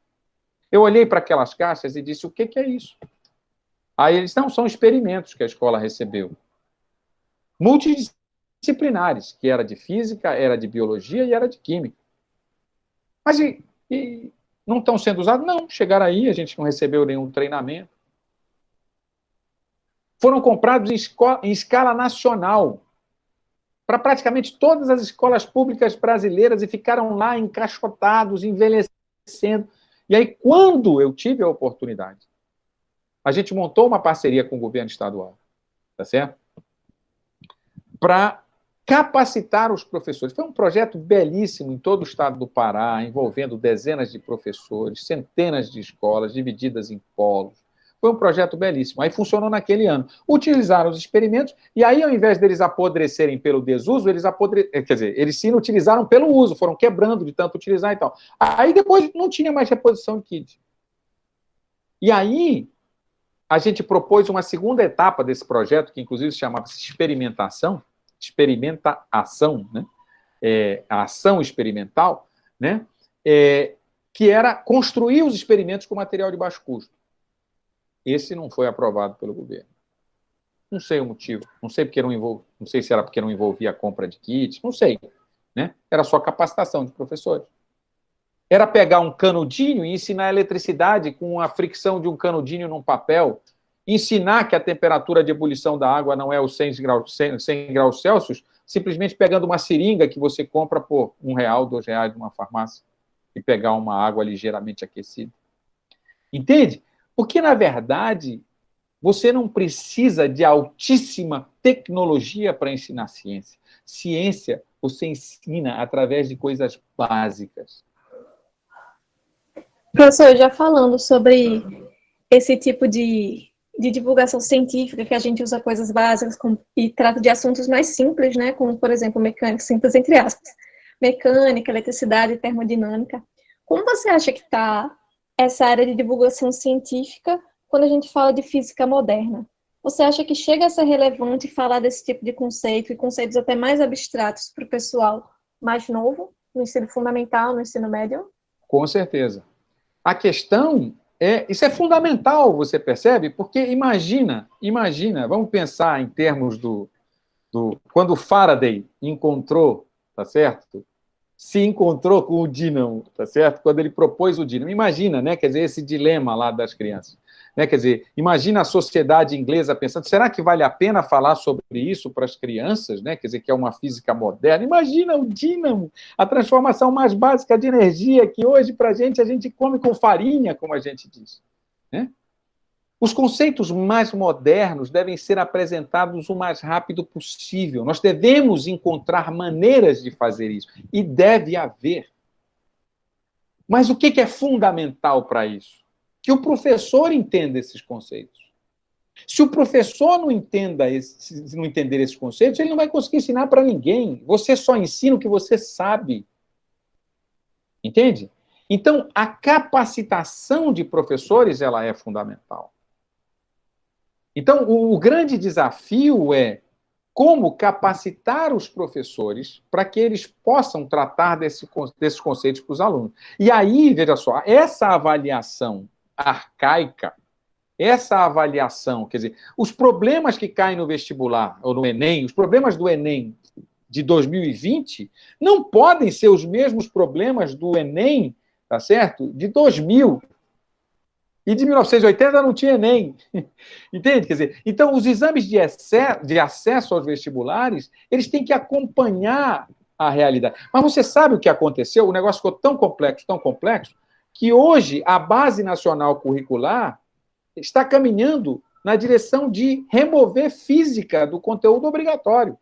Eu olhei para aquelas caixas e disse, o que é isso? Aí eles, não, são experimentos que a escola recebeu. Multidisciplinares, que era de física, era de biologia e era de química. Mas e não estão sendo usados? Não, chegaram aí, a gente não recebeu nenhum treinamento. Foram comprados em escala nacional, para praticamente todas as escolas públicas brasileiras, e ficaram lá encaixotados, envelhecendo. E aí, quando eu tive a oportunidade, a gente montou uma parceria com o governo estadual, tá certo? Para capacitar os professores. Foi um projeto belíssimo em todo o estado do Pará, envolvendo dezenas de professores, centenas de escolas divididas em polos. Foi um projeto belíssimo. Aí funcionou naquele ano. Utilizaram os experimentos e aí, ao invés deles apodrecerem pelo desuso, eles sim utilizaram pelo uso, foram quebrando de tanto utilizar e tal. Aí depois não tinha mais reposição de kit. E aí a gente propôs uma segunda etapa desse projeto, que inclusive se chamava experimentação, né? A ação experimental, né? Que era construir os experimentos com material de baixo custo. Esse não foi aprovado pelo governo. Não sei o motivo. Não sei se era porque não envolvia a compra de kits, não sei. Né? Era só capacitação de professores. Era pegar um canudinho e ensinar eletricidade com a fricção de um canudinho num papel, ensinar que a temperatura de ebulição da água não é os 100 graus Celsius, simplesmente pegando uma seringa que você compra por R$1, R$2 numa farmácia e pegar uma água ligeiramente aquecida. Entende? Porque, na verdade, você não precisa de altíssima tecnologia para ensinar ciência. Ciência você ensina através de coisas básicas. Professor, já falando sobre esse tipo de divulgação científica, que a gente usa coisas básicas e trata de assuntos mais simples, né, como, por exemplo, mecânica simples, entre aspas. mecânica, eletricidade, termodinâmica. Como você acha que está essa área de divulgação científica quando a gente fala de física moderna? Você acha que chega a ser relevante falar desse tipo de conceito e conceitos até mais abstratos para o pessoal mais novo, no ensino fundamental, no ensino médio? Com certeza. A questão isso é fundamental, você percebe? Porque imagina, vamos pensar em termos quando Faraday encontrou, tá certo? Se encontrou com o dínamo, tá certo? Quando ele propôs o dínamo. Imagina, né? Quer dizer, esse dilema lá das crianças. Né? Quer dizer, imagina a sociedade inglesa pensando, será que vale a pena falar sobre isso para as crianças, né? Quer dizer, que é uma física moderna. Imagina o dínamo, a transformação mais básica de energia que hoje, para a gente come com farinha, como a gente diz. Né? Os conceitos mais modernos devem ser apresentados o mais rápido possível. Nós devemos encontrar maneiras de fazer isso. E deve haver. Mas o que é fundamental para isso? Que o professor entenda esses conceitos. Se o professor não entender esses conceitos, ele não vai conseguir ensinar para ninguém. Você só ensina o que você sabe. Entende? Então, a capacitação de professores ela é fundamental. Então, o grande desafio é como capacitar os professores para que eles possam tratar desses conceitos para os alunos. E aí, veja só, essa avaliação arcaica, essa avaliação, quer dizer, os problemas que caem no vestibular ou no Enem, os problemas do Enem de 2020 não podem ser os mesmos problemas do Enem, tá certo? De 2000. E de 1980 não tinha Enem. Entende? Quer dizer, então, os exames de acesso aos vestibulares, eles têm que acompanhar a realidade. Mas você sabe o que aconteceu? O negócio ficou tão complexo, que hoje a Base Nacional Curricular está caminhando na direção de remover física do conteúdo obrigatório.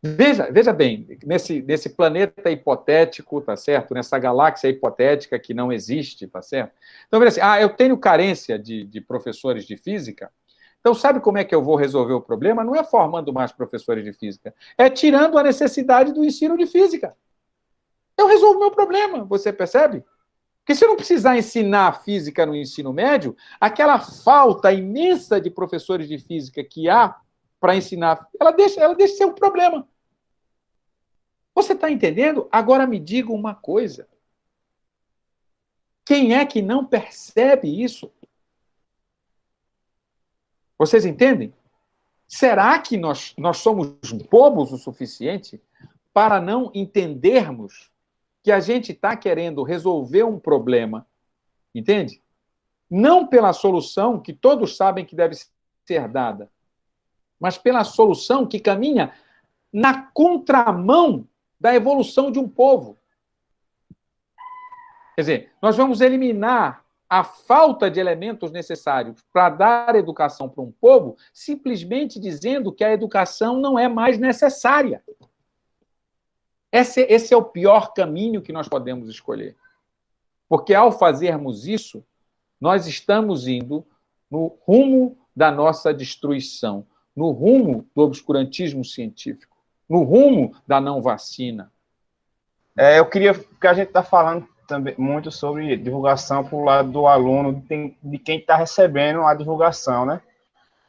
Veja bem, nesse planeta hipotético, tá certo? Nessa galáxia hipotética que não existe, tá certo? Então, veja assim, eu tenho carência de professores de física, então sabe como é que eu vou resolver o problema? Não é formando mais professores de física, é tirando a necessidade do ensino de física. Eu resolvo o meu problema, você percebe? Porque se eu não precisar ensinar física no ensino médio, aquela falta imensa de professores de física que há para ensinar, ela deixa de ser um problema. Você está entendendo? Agora me diga uma coisa. Quem é que não percebe isso? Vocês entendem? Será que nós somos bobos o suficiente para não entendermos que a gente está querendo resolver um problema, entende? Não pela solução que todos sabem que deve ser dada, mas pela solução que caminha na contramão da evolução de um povo. Quer dizer, nós vamos eliminar a falta de elementos necessários para dar educação para um povo, simplesmente dizendo que a educação não é mais necessária. Esse é o pior caminho que nós podemos escolher. Porque, ao fazermos isso, nós estamos indo no rumo da nossa destruição, no rumo do obscurantismo científico, no rumo da não vacina. Eu queria, porque a gente está falando também muito sobre divulgação para o lado do aluno, de quem está recebendo a divulgação, né?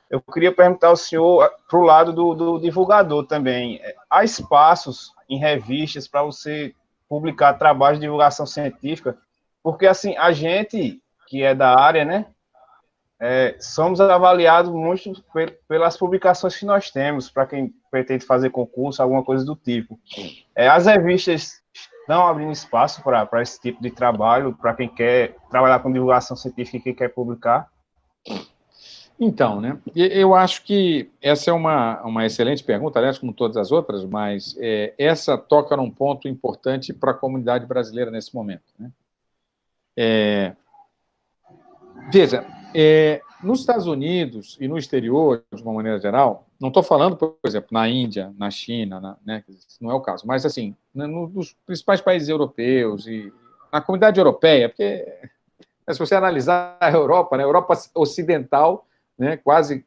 Eu queria perguntar ao senhor para o lado do divulgador também. Há espaços em revistas para você publicar trabalhos de divulgação científica? Porque, assim, a gente que é da área, né, somos avaliados muito pelas publicações que nós temos, para quem pretende fazer concurso, alguma coisa do tipo. As revistas estão abrindo espaço para esse tipo de trabalho, para quem quer trabalhar com divulgação científica e quem quer publicar? Então, né, eu acho que essa é uma excelente pergunta, aliás, como todas as outras, mas essa toca num ponto importante para a comunidade brasileira nesse momento. Né? Veja, nos Estados Unidos e no exterior, de uma maneira geral, não estou falando, por exemplo, na Índia, na China, né, não é o caso, mas, assim, nos principais países europeus e na comunidade europeia, porque, se você analisar a Europa, né, a Europa Ocidental, né, quase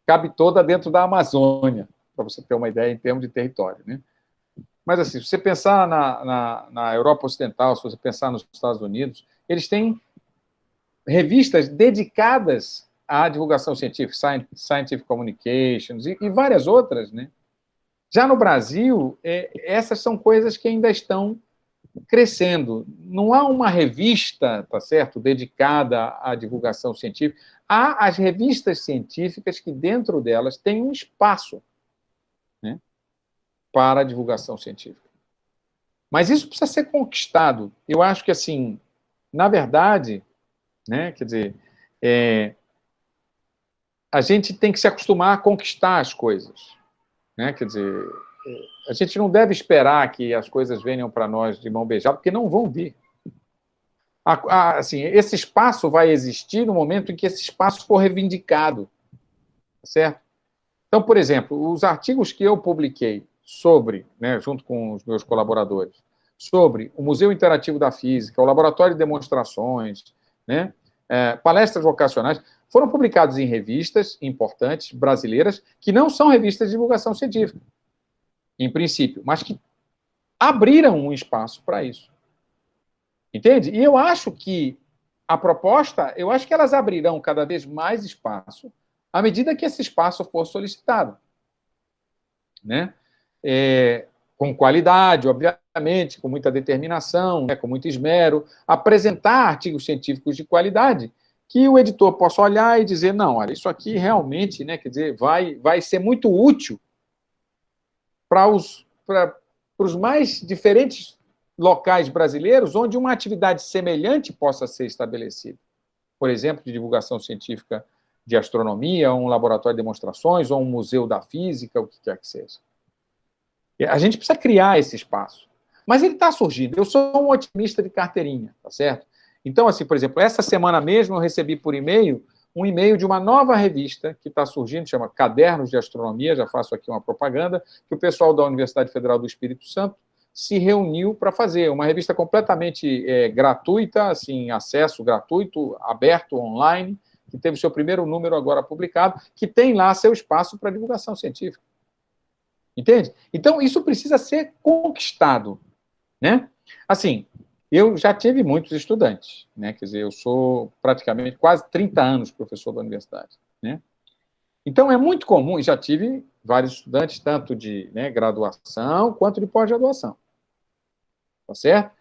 cabe toda dentro da Amazônia, para você ter uma ideia em termos de território. Né? Mas, assim, se você pensar na Europa Ocidental, se você pensar nos Estados Unidos, eles têm revistas dedicadas à divulgação científica, Scientific Communications e várias outras, né? Já no Brasil, essas são coisas que ainda estão crescendo. Não há uma revista, tá certo, dedicada à divulgação científica. Há as revistas científicas que dentro delas tem um espaço, né, para a divulgação científica. Mas isso precisa ser conquistado. Eu acho que, assim, na verdade, né, quer dizer, a gente tem que se acostumar a conquistar as coisas, né? Quer dizer, a gente não deve esperar que as coisas venham para nós de mão beijada, porque não vão vir. Assim, esse espaço vai existir no momento em que esse espaço for reivindicado, certo? Então, por exemplo, os artigos que eu publiquei sobre, né, junto com os meus colaboradores, sobre o Museu Interativo da Física, o Laboratório de Demonstrações, né, palestras vocacionais, foram publicados em revistas importantes, brasileiras, que não são revistas de divulgação científica, em princípio, mas que abriram um espaço para isso. Entende? E eu acho que a proposta, eu acho que elas abrirão cada vez mais espaço à medida que esse espaço for solicitado. Né? Com qualidade, obviamente, com muita determinação, né, com muito esmero, apresentar artigos científicos de qualidade que o editor possa olhar e dizer, não, olha, isso aqui realmente, né, quer dizer, vai ser muito útil para os mais diferentes locais brasileiros onde uma atividade semelhante possa ser estabelecida. Por exemplo, de divulgação científica de astronomia, um laboratório de demonstrações, ou um museu da física, o que quer que seja. A gente precisa criar esse espaço. Mas ele está surgindo. Eu sou um otimista de carteirinha, tá certo? Então, assim, por exemplo, essa semana mesmo eu recebi por e-mail um e-mail de uma nova revista que está surgindo, chama Cadernos de Astronomia, já faço aqui uma propaganda, que o pessoal da Universidade Federal do Espírito Santo se reuniu para fazer. Uma revista completamente gratuita, assim, acesso gratuito, aberto, online, que teve seu primeiro número agora publicado, que tem lá seu espaço para divulgação científica. Entende? Então, isso precisa ser conquistado, né? Assim, eu já tive muitos estudantes, né? Quer dizer, eu sou praticamente quase 30 anos professor da universidade, né? Então, é muito comum, e já tive vários estudantes, tanto de, né, graduação quanto de pós-graduação. Tá certo?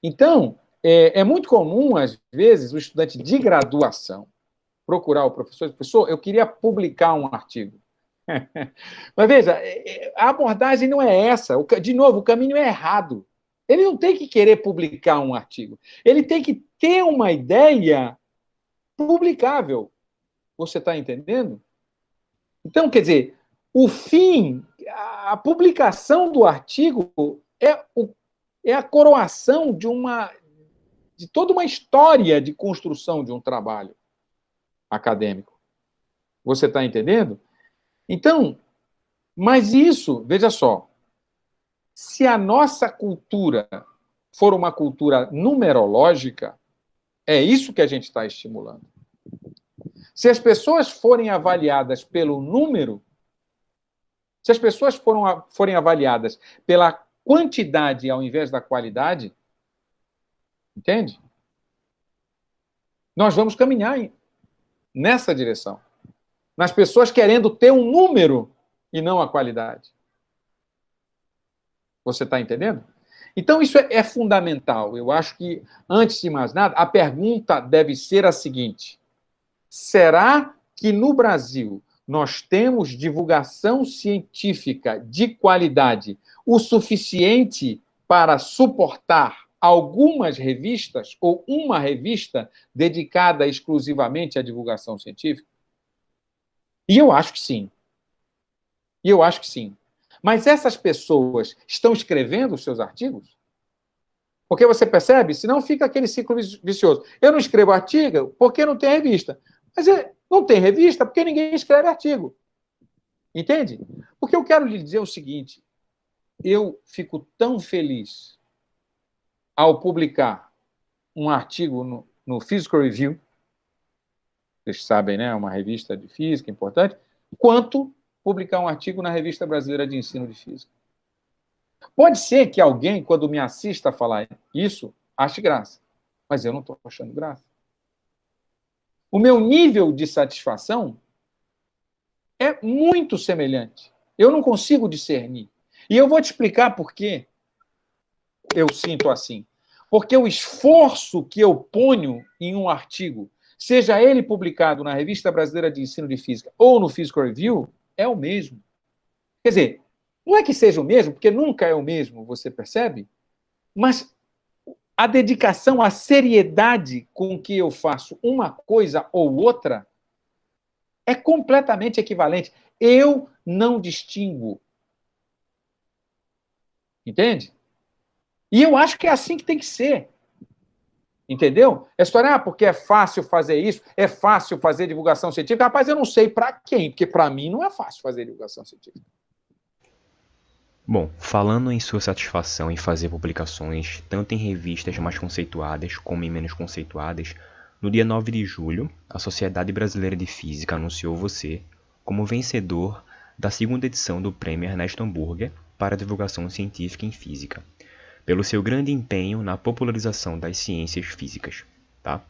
Então, é muito comum, às vezes, o estudante de graduação procurar o professor e dizer, professor, eu queria publicar um artigo. Mas veja, a abordagem não é essa. De novo, o caminho é errado. Ele não tem que querer publicar um artigo. Ele tem que ter uma ideia publicável. Você está entendendo? Então, quer dizer, o fim, a publicação do artigo é a coroação de toda uma história de construção de um trabalho acadêmico. Você está entendendo? Então, mas isso, veja só, se a nossa cultura for uma cultura numerológica, é isso que a gente está estimulando. Se as pessoas forem avaliadas pelo número, se as pessoas forem avaliadas pela quantidade ao invés da qualidade, entende? Nós vamos caminhar nessa direção. Nas pessoas querendo ter um número e não a qualidade. Você está entendendo? Então, isso é fundamental. Eu acho que, antes de mais nada, a pergunta deve ser a seguinte: será que no Brasil nós temos divulgação científica de qualidade o suficiente para suportar algumas revistas ou uma revista dedicada exclusivamente à divulgação científica? E eu acho que sim. E eu acho que sim. Mas essas pessoas estão escrevendo os seus artigos? Porque você percebe, senão fica aquele ciclo vicioso. Eu não escrevo artigo porque não tem revista. Mas não tem revista porque ninguém escreve artigo. Entende? Porque eu quero lhe dizer o seguinte: eu fico tão feliz ao publicar um artigo no Physical Review, vocês sabem, né? É uma revista de física importante, quanto publicar um artigo na Revista Brasileira de Ensino de Física. Pode ser que alguém, quando me assista falar isso, ache graça, mas eu não estou achando graça. O meu nível de satisfação é muito semelhante. Eu não consigo discernir. E eu vou te explicar por que eu sinto assim. Porque o esforço que eu ponho em um artigo, seja ele publicado na Revista Brasileira de Ensino de Física ou no Physical Review, é o mesmo. Quer dizer, não é que seja o mesmo, porque nunca é o mesmo, você percebe? Mas a dedicação, a seriedade com que eu faço uma coisa ou outra é completamente equivalente. Eu não distingo. Entende? E eu acho que é assim que tem que ser. Entendeu? A história, porque é fácil fazer isso, é fácil fazer divulgação científica. Rapaz, eu não sei para quem, porque para mim não é fácil fazer divulgação científica. Bom, falando em sua satisfação em fazer publicações tanto em revistas mais conceituadas como em menos conceituadas, no dia 9 de julho, a Sociedade Brasileira de Física anunciou você como vencedor da segunda edição do Prêmio Ernesto Hamburger para divulgação científica em física, pelo seu grande empenho na popularização das ciências físicas, tá?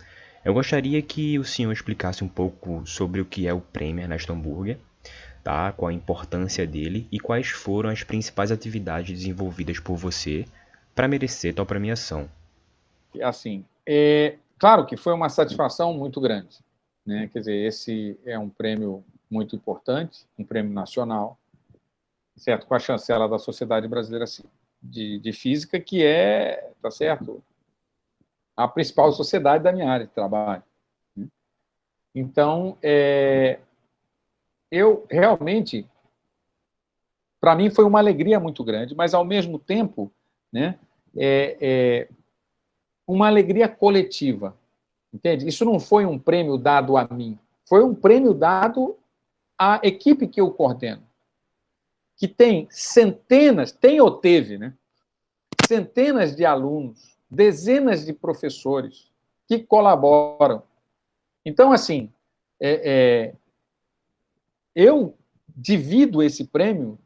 Eu gostaria que o senhor explicasse um pouco sobre o que é o Prêmio Ernesto Hamburger, tá? Qual a importância dele e quais foram as principais atividades desenvolvidas por você para merecer tal premiação. Assim, claro que foi uma satisfação muito grande, né? Quer dizer, esse é um prêmio muito importante, um prêmio nacional, certo? Com a chancela da Sociedade Brasileira de Física, que é, tá certo, a principal sociedade da minha área de trabalho. Então, eu realmente, para mim foi uma alegria muito grande, mas ao mesmo tempo, né, uma alegria coletiva, entende? Isso não foi um prêmio dado a mim, foi um prêmio dado à equipe que eu coordeno, que tem centenas, tem ou teve, né, centenas de alunos, dezenas de professores que colaboram. Então, assim, eu divido esse prêmio.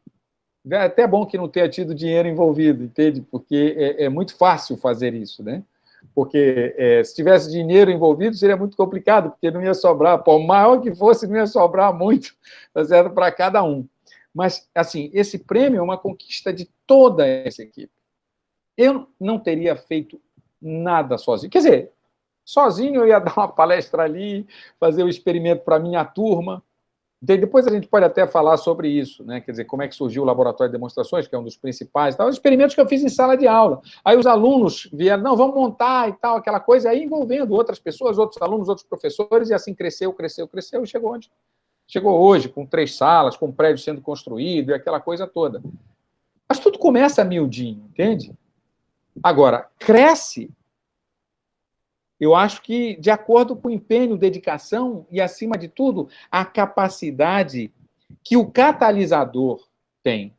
É até bom que não tenha tido dinheiro envolvido, entende? Porque é muito fácil fazer isso, né? Porque se tivesse dinheiro envolvido, seria muito complicado, porque não ia sobrar, por maior que fosse, não ia sobrar muito, tá certo? Para cada um. Mas, assim, esse prêmio é uma conquista de toda essa equipe. Eu não teria feito nada sozinho. Quer dizer, sozinho eu ia dar uma palestra ali, fazer o experimento para a minha turma. Depois a gente pode até falar sobre isso, né? Quer dizer, como é que surgiu o laboratório de demonstrações, que é um dos principais, os experimentos que eu fiz em sala de aula. Aí os alunos vieram, não, vamos montar e tal, aquela coisa, aí envolvendo outras pessoas, outros alunos, outros professores, e assim cresceu, e chegou onde? Chegou hoje, com 3 salas, com um prédio sendo construído, e aquela coisa toda. Mas tudo começa miudinho, entende? Agora, cresce, eu acho que de acordo com o empenho, dedicação e, acima de tudo, a capacidade que o catalisador tem,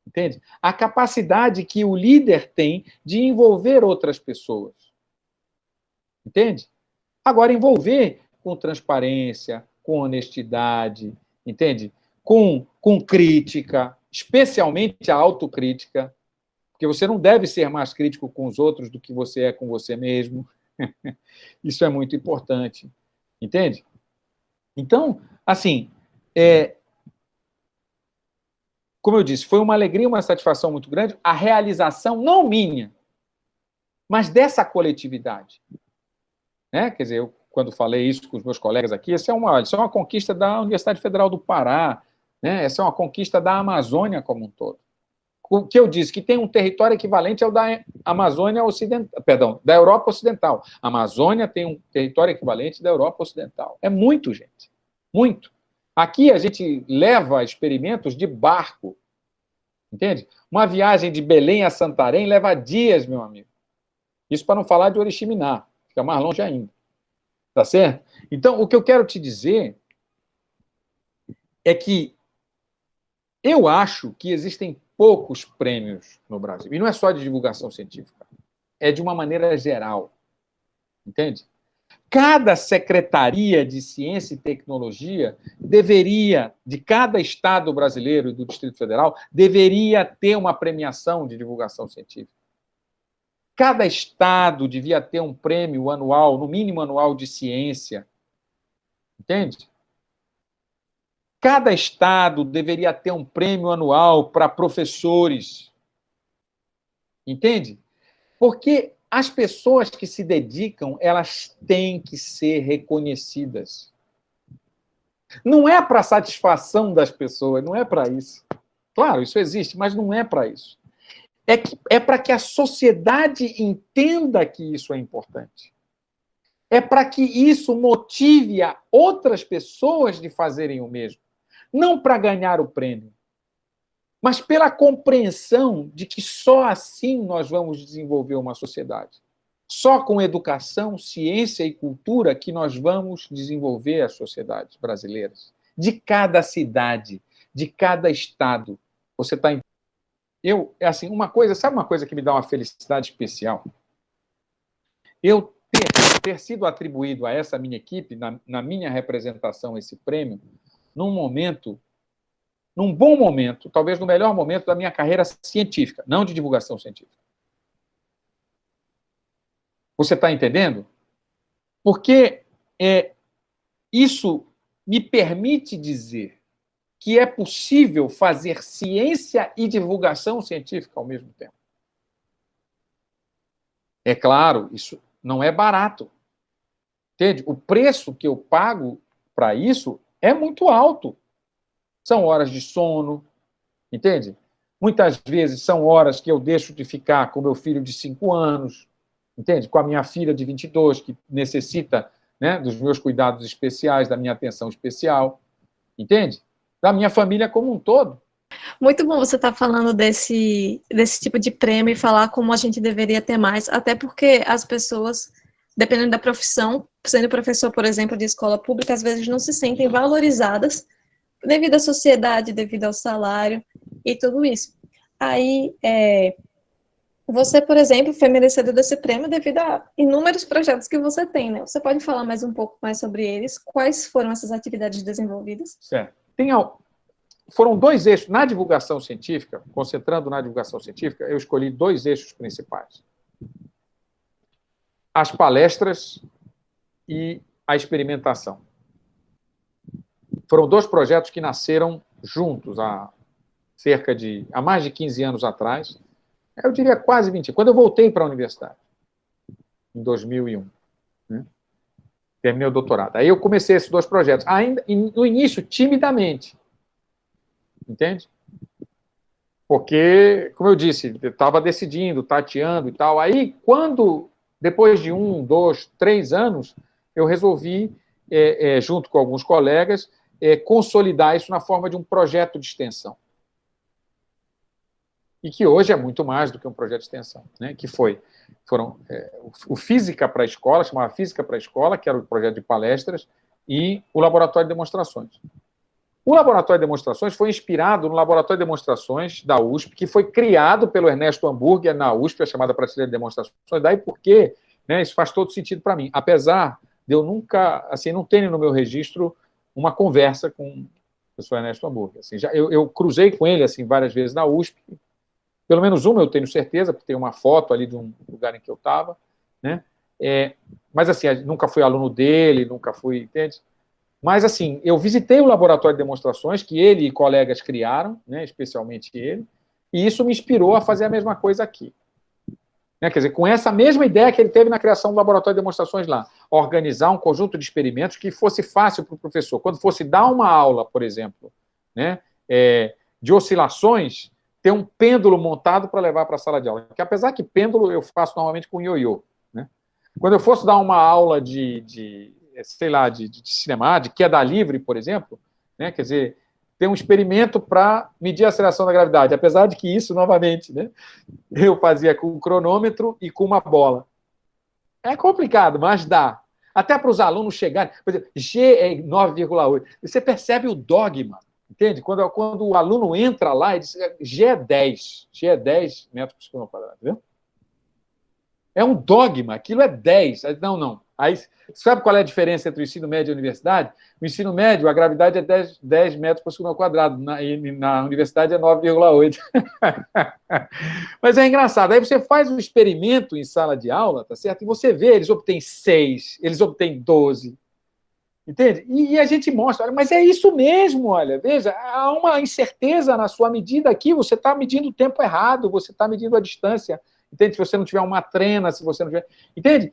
entende? A capacidade que o líder tem de envolver outras pessoas, entende? Agora, envolver com transparência, com honestidade, entende? Com crítica, especialmente a autocrítica, porque você não deve ser mais crítico com os outros do que você é com você mesmo. Isso é muito importante, entende? Então, assim, como eu disse, foi uma alegria, uma satisfação muito grande, a realização, não minha, mas dessa coletividade. Né? Quer dizer, eu, quando falei isso com os meus colegas aqui, isso é uma conquista da Universidade Federal do Pará, né? Essa é uma conquista da Amazônia como um todo. O que eu disse, que tem um território equivalente ao da Amazônia Ocidental, perdão, da Europa Ocidental. A Amazônia tem um território equivalente da Europa Ocidental. É muito, gente. Muito. Aqui a gente leva experimentos de barco, entende? Uma viagem de Belém a Santarém leva dias, meu amigo. Isso para não falar de Oriximiná, fica mais longe ainda. Tá certo? Então, o que eu quero te dizer é que eu acho que existem poucos prêmios no Brasil. E não é só de divulgação científica. É de uma maneira geral. Entende? Cada secretaria de ciência e tecnologia deveria, de cada estado brasileiro e do Distrito Federal, deveria ter uma premiação de divulgação científica. Cada estado devia ter um prêmio anual, no mínimo anual, de ciência. Entende? Cada estado deveria ter um prêmio anual para professores. Entende? Porque as pessoas que se dedicam, elas têm que ser reconhecidas. Não é para satisfação das pessoas, não é para isso. Claro, isso existe, mas não é para isso. É para que a sociedade entenda que isso é importante. É para que isso motive a outras pessoas de fazerem o mesmo. Não para ganhar o prêmio, mas pela compreensão de que só assim nós vamos desenvolver uma sociedade. Só com educação, ciência e cultura que nós vamos desenvolver as sociedades brasileiras. De cada cidade, de cada estado. Você está em... assim, sabe uma coisa que me dá uma felicidade especial? Eu ter sido atribuído a essa minha equipe, na minha representação, esse prêmio, num bom momento, talvez no melhor momento da minha carreira científica, não de divulgação científica. Você está entendendo? Porque isso me permite dizer que é possível fazer ciência e divulgação científica ao mesmo tempo. É claro, isso não é barato. Entende? O preço que eu pago para isso é muito alto. São horas de sono, entende? Muitas vezes são horas que eu deixo de ficar com meu filho de 5 anos, entende? Com a minha filha de 22, que necessita, né, dos meus cuidados especiais, da minha atenção especial, entende? Da minha família como um todo. Muito bom você estar falando desse tipo de prêmio e falar como a gente deveria ter mais, até porque as pessoas, dependendo da profissão, sendo professor, por exemplo, de escola pública, às vezes não se sentem valorizadas devido à sociedade, devido ao salário e tudo isso. Aí, você, por exemplo, foi merecedor desse prêmio devido a inúmeros projetos que você tem, né? Você pode falar mais um pouco mais sobre eles? Quais foram essas atividades desenvolvidas? Certo. Foram 2 eixos. Na divulgação científica, concentrando na divulgação científica, eu escolhi 2 eixos principais. As palestras e a experimentação. Foram 2 projetos que nasceram juntos há mais de 15 anos atrás. Eu diria quase 20. Quando eu voltei para a universidade, em 2001, né? Terminei o doutorado. Aí eu comecei esses 2 projetos, ainda no início, timidamente. Entende? Porque, como eu disse, eu estava decidindo, tateando e tal. Aí, depois de 1, 2, 3 anos, eu resolvi, junto com alguns colegas, consolidar isso na forma de um projeto de extensão. E que hoje é muito mais do que um projeto de extensão, né? Que foram o Física para a Escola, chamava Física para a Escola, que era o projeto de palestras, e o Laboratório de Demonstrações. O Laboratório de Demonstrações foi inspirado no Laboratório de Demonstrações da USP, que foi criado pelo Ernesto Hamburger na USP, a chamada Prateleira de Demonstrações. Daí porque, né, isso faz todo sentido para mim. Apesar de eu nunca, assim, não ter no meu registro uma conversa com o professor Ernesto Hamburger. Assim, eu cruzei com ele assim, várias vezes na USP, pelo menos uma eu tenho certeza, porque tem uma foto ali de um lugar em que eu estava, né? Mas, assim, nunca fui aluno dele, nunca fui, entende? Mas, assim, eu visitei o laboratório de demonstrações que ele e colegas criaram, né, especialmente ele, e isso me inspirou a fazer a mesma coisa aqui. Né, quer dizer, com essa mesma ideia que ele teve na criação do laboratório de demonstrações lá, organizar um conjunto de experimentos que fosse fácil para o professor. Quando fosse dar uma aula, por exemplo, né, de oscilações, ter um pêndulo montado para levar para a sala de aula. Porque, apesar que pêndulo eu faço normalmente com ioiô, né? Quando eu fosse dar uma aula de cinema, de queda livre, por exemplo, né? Quer dizer, ter um experimento para medir a aceleração da gravidade, apesar de que isso, novamente, né? Eu fazia com um cronômetro e com uma bola. É complicado, mas dá. Até para os alunos chegarem, por exemplo, G é 9,8. Você percebe o dogma, entende? Quando o aluno entra lá e diz G é 10 metros por segundo quadrado, entendeu? É um dogma, aquilo é 10. Não. Aí, sabe qual é a diferença entre o ensino médio e a universidade? O ensino médio, a gravidade é 10 metros por segundo ao quadrado, e na universidade é 9,8. Mas é engraçado. Aí você faz um experimento em sala de aula, tá certo? E você vê, eles obtêm 6, eles obtêm 12. Entende? E a gente mostra, olha, mas é isso mesmo, olha, veja, há uma incerteza na sua medida aqui, você está medindo o tempo errado, você está medindo a distância, entende? Se você não tiver uma trena, se você não tiver... Entende?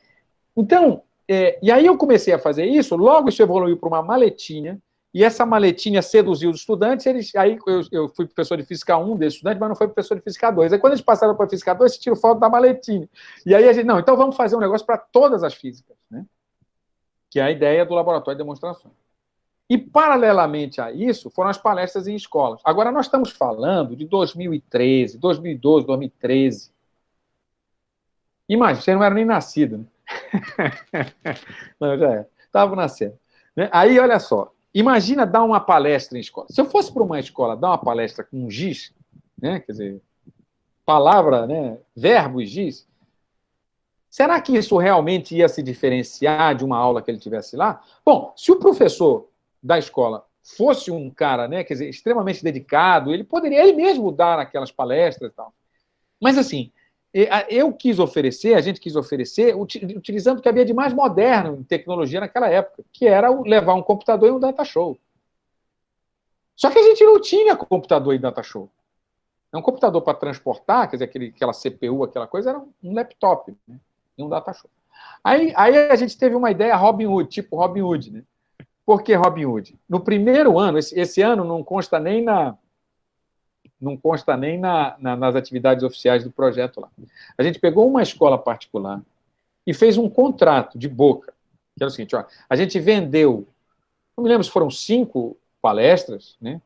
Então, e aí eu comecei a fazer isso, logo isso evoluiu para uma maletinha, e essa maletinha seduziu os estudantes, aí eu fui professor de Física 1 desse estudante, mas não fui professor de Física 2. Aí quando eles passaram para Física 2, eles tiram foto da maletinha. E aí a gente, não, então vamos fazer um negócio para todas as físicas, né? Que é a ideia do laboratório de demonstrações. E, paralelamente a isso, foram as palestras em escolas. Agora, nós estamos falando de 2013, 2012, 2013. Imagina, você não era nem nascido, né? Não, já era. Estava nascendo. Né? Aí, olha só, imagina dar uma palestra em escola. Se eu fosse para uma escola dar uma palestra com um giz, né? Quer dizer, palavra, né? Verbo e giz, será que isso realmente ia se diferenciar de uma aula que ele tivesse lá? Bom, se o professor da escola fosse um cara, né, quer dizer, extremamente dedicado, ele poderia ele mesmo dar aquelas palestras e tal. Mas, assim, eu quis oferecer, a gente quis oferecer, utilizando o que havia de mais moderno em tecnologia naquela época, que era levar um computador e um data show. Só que a gente não tinha computador e data show. Um computador para transportar, quer dizer, aquela CPU, aquela coisa, era um laptop, né? E um data show. Aí a gente teve uma ideia Robin Hood, tipo Robin Hood, né? Por que Robin Hood? No primeiro ano, esse ano não consta nem nas atividades oficiais do projeto lá. A gente pegou uma escola particular e fez um contrato de boca, que era o seguinte, ó, a gente vendeu, não me lembro se foram 5 palestras, né?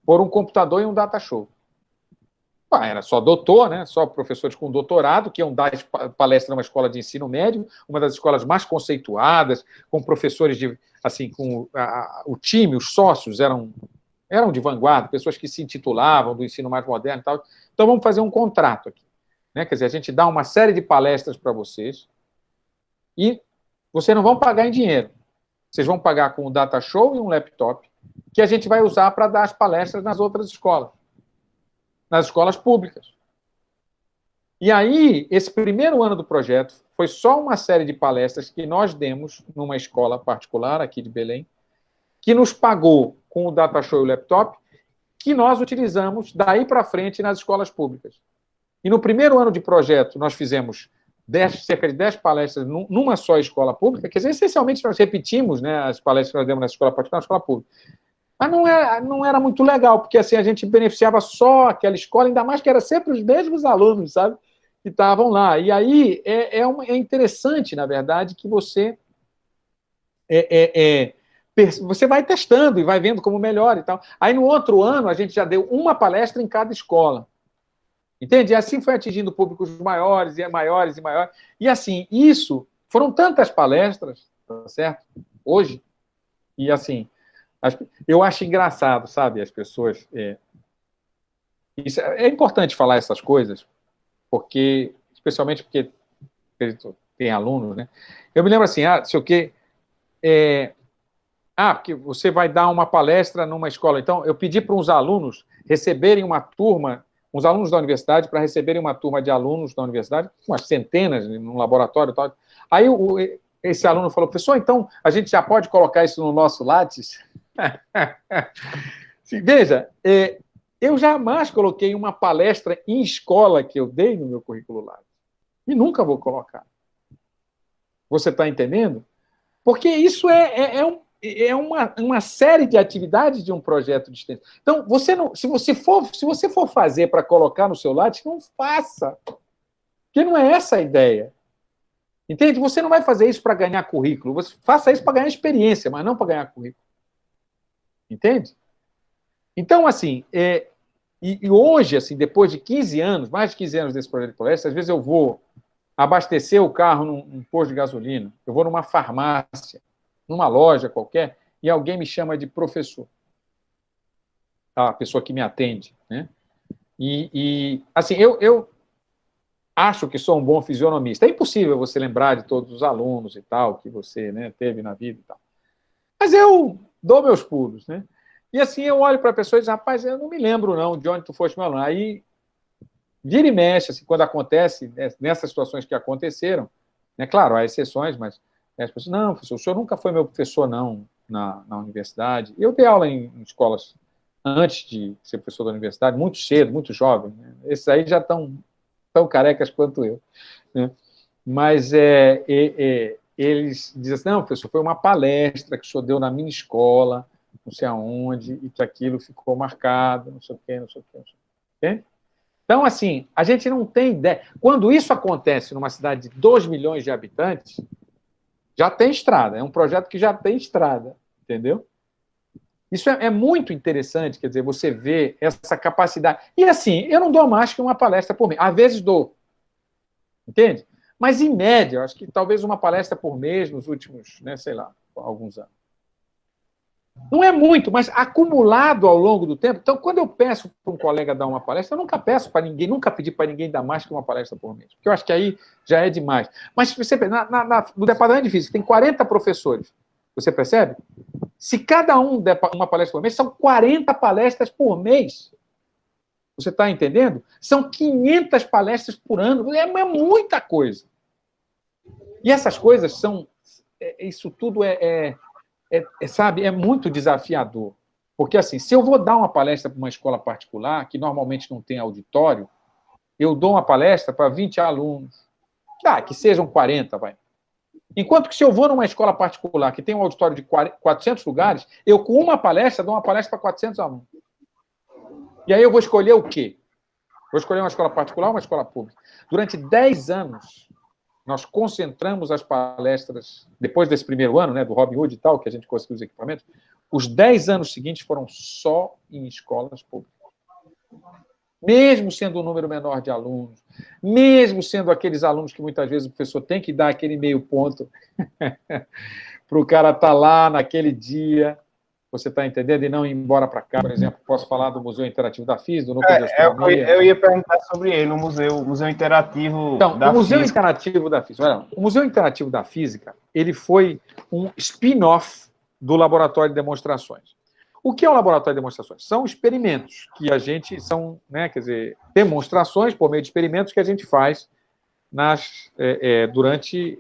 Por um computador e um data show. Era só doutor, né? Só professores com doutorado, que iam dar palestra numa escola de ensino médio, uma das escolas mais conceituadas, com professores de, assim, com o time, os sócios eram de vanguarda, pessoas que se intitulavam do ensino mais moderno e tal. Então vamos fazer um contrato aqui, né? Quer dizer, a gente dá uma série de palestras para vocês e vocês não vão pagar em dinheiro. Vocês vão pagar com um data show e um laptop que a gente vai usar para dar as palestras nas outras escolas. Nas escolas públicas. E aí, esse primeiro ano do projeto foi só uma série de palestras que nós demos numa escola particular aqui de Belém, que nos pagou com o data show e o laptop, que nós utilizamos daí para frente nas escolas públicas. E no primeiro ano de projeto, nós fizemos cerca de 10 palestras numa só escola pública, quer dizer, essencialmente nós repetimos, né, as palestras que nós demos na escola particular, na escola pública. Mas não era muito legal, porque assim a gente beneficiava só aquela escola, ainda mais que era sempre os mesmos alunos, sabe, que estavam lá. E aí é interessante, na verdade, que você você vai testando e vai vendo como melhora e tal. Aí no outro ano a gente já deu uma palestra em cada escola. Entende? E assim foi atingindo públicos maiores e maiores e maiores. E assim, isso foram tantas palestras, tá certo? Hoje, e assim, eu acho engraçado, sabe, as pessoas... é importante falar essas coisas, porque, especialmente porque tem alunos, né? Eu me lembro assim, sei o quê, porque você vai dar uma palestra numa escola. Então, eu pedi para uns alunos receberem uma turma, uns alunos da universidade, para receberem uma turma de alunos da universidade, umas centenas, num laboratório e tal. Aí esse aluno falou, professor, então a gente já pode colocar isso no nosso Lattes? Veja, eu jamais coloquei uma palestra em escola que eu dei no meu currículo Lattes. E nunca vou colocar. Você está entendendo? Porque isso é uma série de atividades de um projeto de extensão. Então, se você for fazer para colocar no seu Lattes, não faça. Porque não é essa a ideia. Entende? Você não vai fazer isso para ganhar currículo. Você faça isso para ganhar experiência, mas não para ganhar currículo. Entende? Então, assim, e hoje, assim, depois de 15 anos, mais de 15 anos desse projeto de palestra, às vezes eu vou abastecer o carro num posto de gasolina, eu vou numa farmácia, numa loja qualquer, e alguém me chama de professor. A pessoa que me atende, né? E assim, eu acho que sou um bom fisionomista. É impossível você lembrar de todos os alunos e tal, que você, né, teve na vida e tal. Mas eu dou meus pulos, né? E assim, eu olho para a pessoa e digo, rapaz, eu não me lembro não de onde tu foste meu aluno. Aí, vira e mexe, assim, quando acontece, né, nessas situações que aconteceram, né, claro, há exceções, mas as pessoas, não, professor, o senhor nunca foi meu professor, não, na universidade. Eu dei aula em escolas antes de ser professor da universidade, muito cedo, muito jovem. Né? Esses aí já estão tão carecas quanto eu. Né? Mas eles dizem assim, não, professor, foi uma palestra que o senhor deu na minha escola, não sei aonde, e que aquilo ficou marcado, não sei o quê, não sei o quê, não sei o quê. Então, assim, a gente não tem ideia. Quando isso acontece numa cidade de 2 milhões de habitantes, já tem estrada, é um projeto que já tem estrada, entendeu? Isso é muito interessante, quer dizer, você vê essa capacidade. E assim, eu não dou mais que uma palestra por mês. Às vezes dou, entende? Mas, em média, eu acho que talvez uma palestra por mês nos últimos, né, sei lá, alguns anos. Não é muito, mas acumulado ao longo do tempo. Então, quando eu peço para um colega dar uma palestra, eu nunca peço para ninguém, nunca pedi para ninguém dar mais que uma palestra por mês. Porque eu acho que aí já é demais. Mas você no departamento de física tem 40 professores. Você percebe? Se cada um der uma palestra por mês, são 40 palestras por mês. Você está entendendo? São 500 palestras por ano. É muita coisa. E essas coisas são... Isso tudo sabe, é muito desafiador. Porque, assim, se eu vou dar uma palestra para uma escola particular, que normalmente não tem auditório, eu dou uma palestra para 20 alunos. Que sejam 40, vai. Enquanto que se eu vou numa escola particular que tem um auditório de 400 lugares, eu com uma palestra dou uma palestra para 400 alunos. E aí eu vou escolher o quê? Vou escolher uma escola particular ou uma escola pública? Durante 10 anos, nós concentramos as palestras, depois desse primeiro ano, né, do Robin Hood e tal, que a gente conseguiu os equipamentos, os 10 anos seguintes foram só em escolas públicas. Mesmo sendo um número menor de alunos, mesmo sendo aqueles alunos que muitas vezes o professor tem que dar aquele meio ponto para o cara estar lá naquele dia, você está entendendo, e não ir embora para cá. Por exemplo, posso falar do Museu Interativo da Física, do Núcleo de Astronomia. Eu ia perguntar sobre ele, o Museu Interativo da Física. Então, o Museu Interativo da Física. Olha, o Museu Interativo da Física, ele foi um spin-off do Laboratório de Demonstrações. O que é o laboratório de demonstrações? São experimentos que a gente são, né, quer dizer, demonstrações por meio de experimentos que a gente faz durante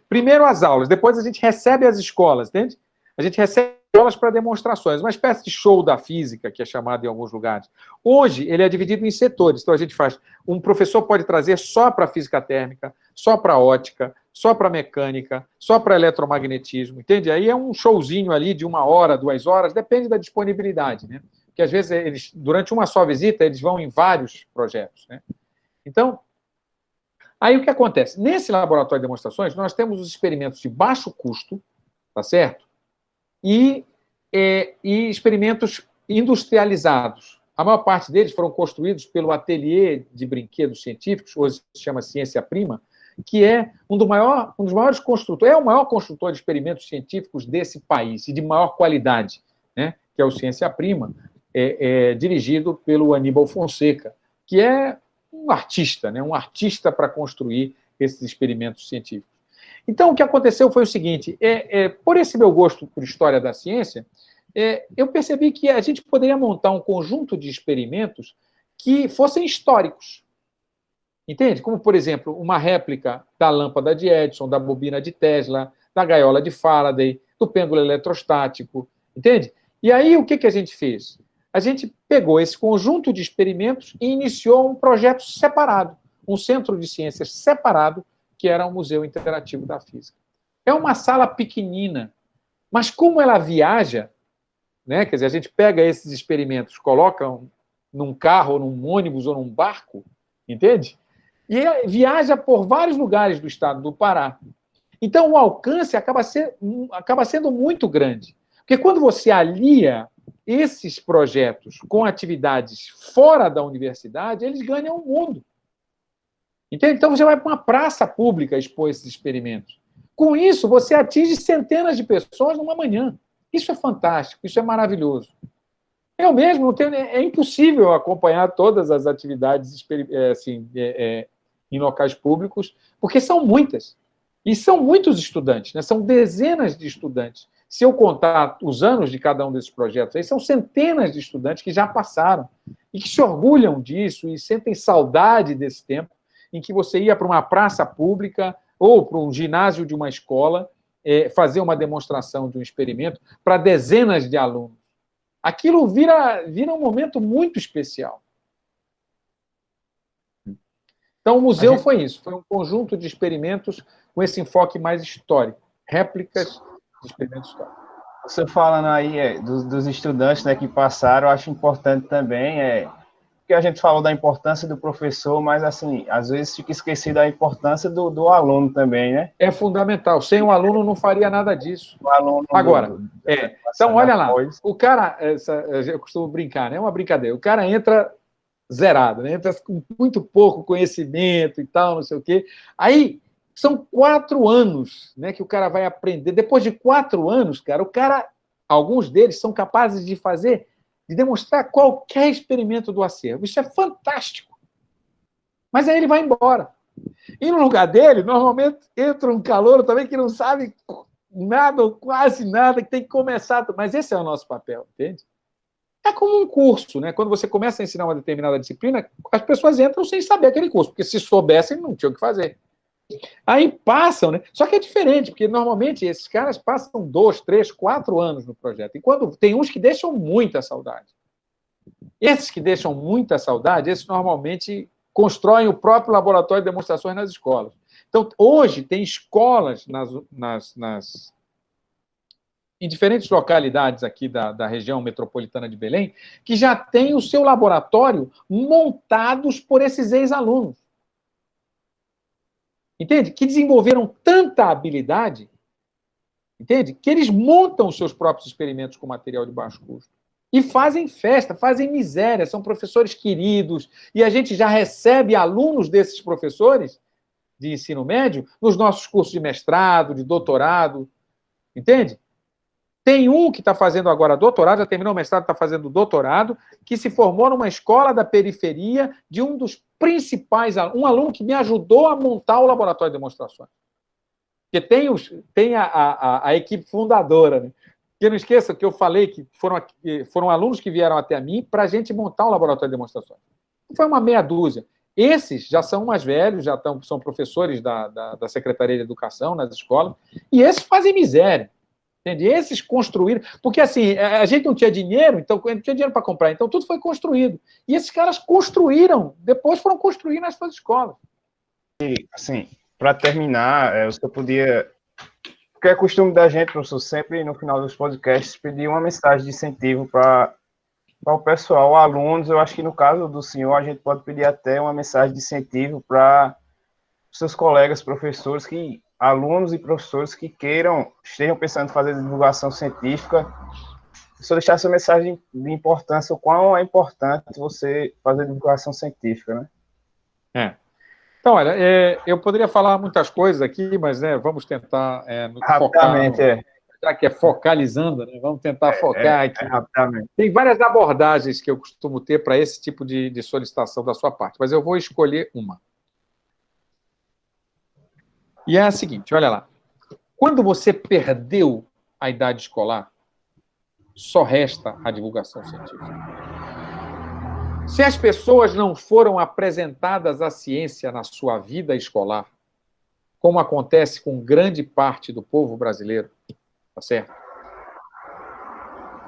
primeiro as aulas, depois a gente recebe as escolas, entende? A gente recebe escolas para demonstrações, uma espécie de show da física, que é chamado em alguns lugares. Hoje, ele é dividido em setores, então a gente faz, um professor pode trazer só para física térmica, só para ótica, só para mecânica, só para eletromagnetismo, entende? Aí é um showzinho ali de 1 hora, 2 horas, depende da disponibilidade, né? Porque às vezes eles, durante uma só visita, eles vão em vários projetos, né? Então, aí o que acontece? Nesse laboratório de demonstrações, nós temos os experimentos de baixo custo, tá certo? E experimentos industrializados. A maior parte deles foram construídos pelo Ateliê de Brinquedos Científicos, hoje se chama Ciência Prima, que é um dos maiores construtores, é o maior construtor de experimentos científicos desse país, e de maior qualidade, né? Que é o Ciência Prima, dirigido pelo Aníbal Fonseca, que é um artista, né? Um artista para construir esses experimentos científicos. Então, o que aconteceu foi o seguinte, por esse meu gosto por história da ciência, eu percebi que a gente poderia montar um conjunto de experimentos que fossem históricos. Entende? Como, por exemplo, uma réplica da lâmpada de Edison, da bobina de Tesla, da gaiola de Faraday, do pêndulo eletrostático. Entende? E aí, o que a gente fez? A gente pegou esse conjunto de experimentos e iniciou um projeto separado, um centro de ciências separado, que era o Museu Interativo da Física. É uma sala pequenina, mas como ela viaja, né? Quer dizer, a gente pega esses experimentos, coloca num carro, ou num ônibus, ou num barco, entende? E viaja por vários lugares do estado do Pará. Então, o alcance acaba sendo muito grande. Porque quando você alia esses projetos com atividades fora da universidade, eles ganham o mundo. Entende? Então, você vai para uma praça pública expor esses experimentos. Com isso, você atinge centenas de pessoas numa manhã. Isso é fantástico, isso é maravilhoso. Eu mesmo não tenho... É impossível acompanhar todas as atividades em locais públicos, porque são muitas. E são muitos estudantes, né? São dezenas de estudantes. Se eu contar os anos de cada um desses projetos, aí são centenas de estudantes que já passaram e que se orgulham disso e sentem saudade desse tempo em que você ia para uma praça pública ou para um ginásio de uma escola fazer uma demonstração de um experimento para dezenas de alunos. Aquilo vira um momento muito especial. Então, o museu foi isso, foi um conjunto de experimentos com esse enfoque mais histórico, réplicas de experimentos históricos. Você falando aí dos estudantes, né, que passaram, eu acho importante também, porque a gente falou da importância do professor, mas, assim, às vezes fica esquecido a importância do aluno também, né? É fundamental. Sem o aluno não faria nada disso. O aluno Agora, então, olha lá, o cara, eu costumo brincar, né? É uma brincadeira. O cara entra zerado, né? Entra com muito pouco conhecimento e tal, não sei o quê. Aí, são 4 anos, né, que o cara vai aprender. Depois de 4 anos, cara, alguns deles são capazes de demonstrar qualquer experimento do acervo. Isso é fantástico. Mas aí ele vai embora. E no lugar dele, normalmente, entra um calouro também que não sabe nada ou quase nada, que tem que começar. Mas esse é o nosso papel, entende? É como um curso, né? Quando você começa a ensinar uma determinada disciplina, as pessoas entram sem saber aquele curso, porque se soubessem, não tinham o que fazer. Aí passam, né? Só que é diferente, porque normalmente esses caras passam 2, 3, 4 anos no projeto. E quando tem uns que deixam muita saudade. Esses que deixam muita saudade, esses normalmente constroem o próprio laboratório de demonstrações nas escolas. Então, hoje, tem escolas em diferentes localidades aqui da região metropolitana de Belém, que já têm o seu laboratório montados por esses ex-alunos. Entende? Que desenvolveram tanta habilidade, entende? Que eles montam os seus próprios experimentos com material de baixo custo. E fazem festa, fazem miséria, são professores queridos, e a gente já recebe alunos desses professores de ensino médio nos nossos cursos de mestrado, de doutorado, entende? Tem um que está fazendo agora doutorado, já terminou o mestrado, está fazendo doutorado, que se formou numa escola da periferia de um dos principais alunos, um aluno que me ajudou a montar o laboratório de demonstrações. Porque tem a equipe fundadora, né? Porque não esqueça que eu falei que foram alunos que vieram até mim para a gente montar um laboratório de demonstrações. Foi uma meia dúzia. Esses já são mais velhos, são professores da Secretaria de Educação nas escolas, e esses fazem miséria. Entende? Esses construíram, porque assim, a gente não tinha dinheiro, então não tinha dinheiro para comprar, então tudo foi construído. E esses caras construíram, depois foram construir nas suas escolas. E, assim, para terminar, você podia, porque é costume da gente, professor, sempre no final dos podcasts, pedir uma mensagem de incentivo para o pessoal, alunos. Eu acho que no caso do senhor, a gente pode pedir até uma mensagem de incentivo para seus colegas, professores, alunos e professores que estejam pensando em fazer divulgação científica. Só deixar essa mensagem de importância, o quão é importante você fazer divulgação científica, né? Então, olha, eu poderia falar muitas coisas aqui, mas vamos tentar rapidamente, focar, já que é focalizando, né? Vamos tentar focar aqui. Rapidamente. Tem várias abordagens que eu costumo ter para esse tipo de solicitação da sua parte, mas eu vou escolher uma. E é a seguinte, olha lá. Quando você perdeu a idade escolar, só resta a divulgação científica. Se as pessoas não foram apresentadas à ciência na sua vida escolar, como acontece com grande parte do povo brasileiro, tá certo?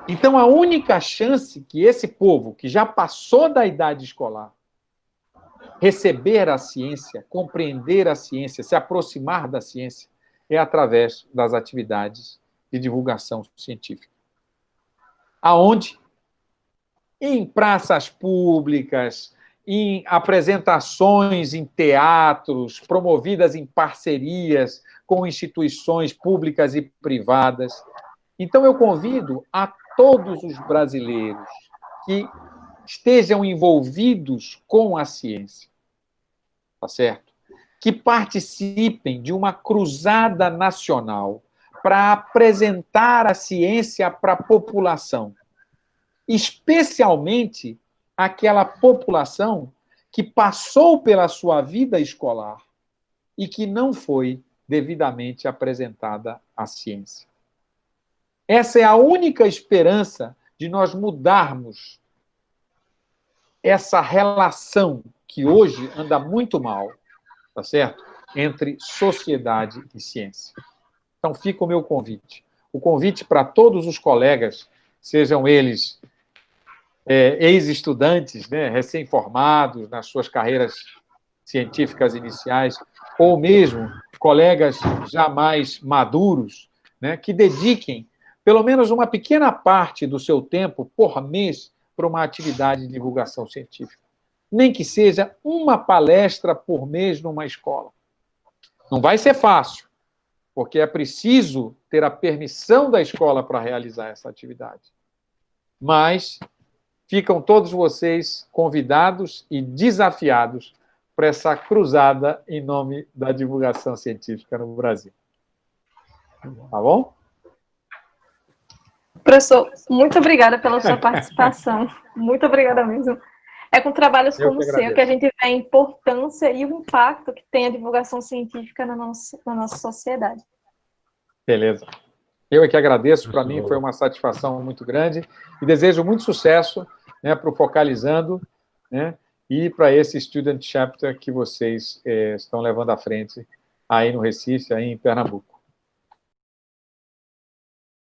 Então, a única chance que esse povo, que já passou da idade escolar, receber a ciência, compreender a ciência, se aproximar da ciência, é através das atividades de divulgação científica. Aonde? Em praças públicas, em apresentações em teatros, promovidas em parcerias com instituições públicas e privadas. Então, eu convido a todos os brasileiros que estejam envolvidos com a ciência, tá certo? Que participem de uma cruzada nacional para apresentar a ciência para a população, especialmente aquela população que passou pela sua vida escolar e que não foi devidamente apresentada à ciência. Essa é a única esperança de nós mudarmos essa relação que hoje anda muito mal, tá certo? Entre sociedade e ciência. Então fica o meu convite. O convite para todos os colegas, sejam eles ex-estudantes, né, recém-formados nas suas carreiras científicas iniciais, ou mesmo colegas já mais maduros, né, que dediquem pelo menos uma pequena parte do seu tempo por mês para uma atividade de divulgação científica. Nem que seja uma palestra por mês numa escola. Não vai ser fácil, porque é preciso ter a permissão da escola para realizar essa atividade. Mas ficam todos vocês convidados e desafiados para essa cruzada em nome da divulgação científica no Brasil. Tá bom? Professor, muito obrigada pela sua participação. Muito obrigada mesmo. É com trabalhos como o seu que a gente vê a importância e o impacto que tem a divulgação científica na nossa sociedade. Beleza. Eu é que agradeço, para mim foi uma satisfação muito grande e desejo muito sucesso, né, para o Focalizando, né, e para esse Student Chapter que vocês estão levando à frente aí no Recife, aí em Pernambuco.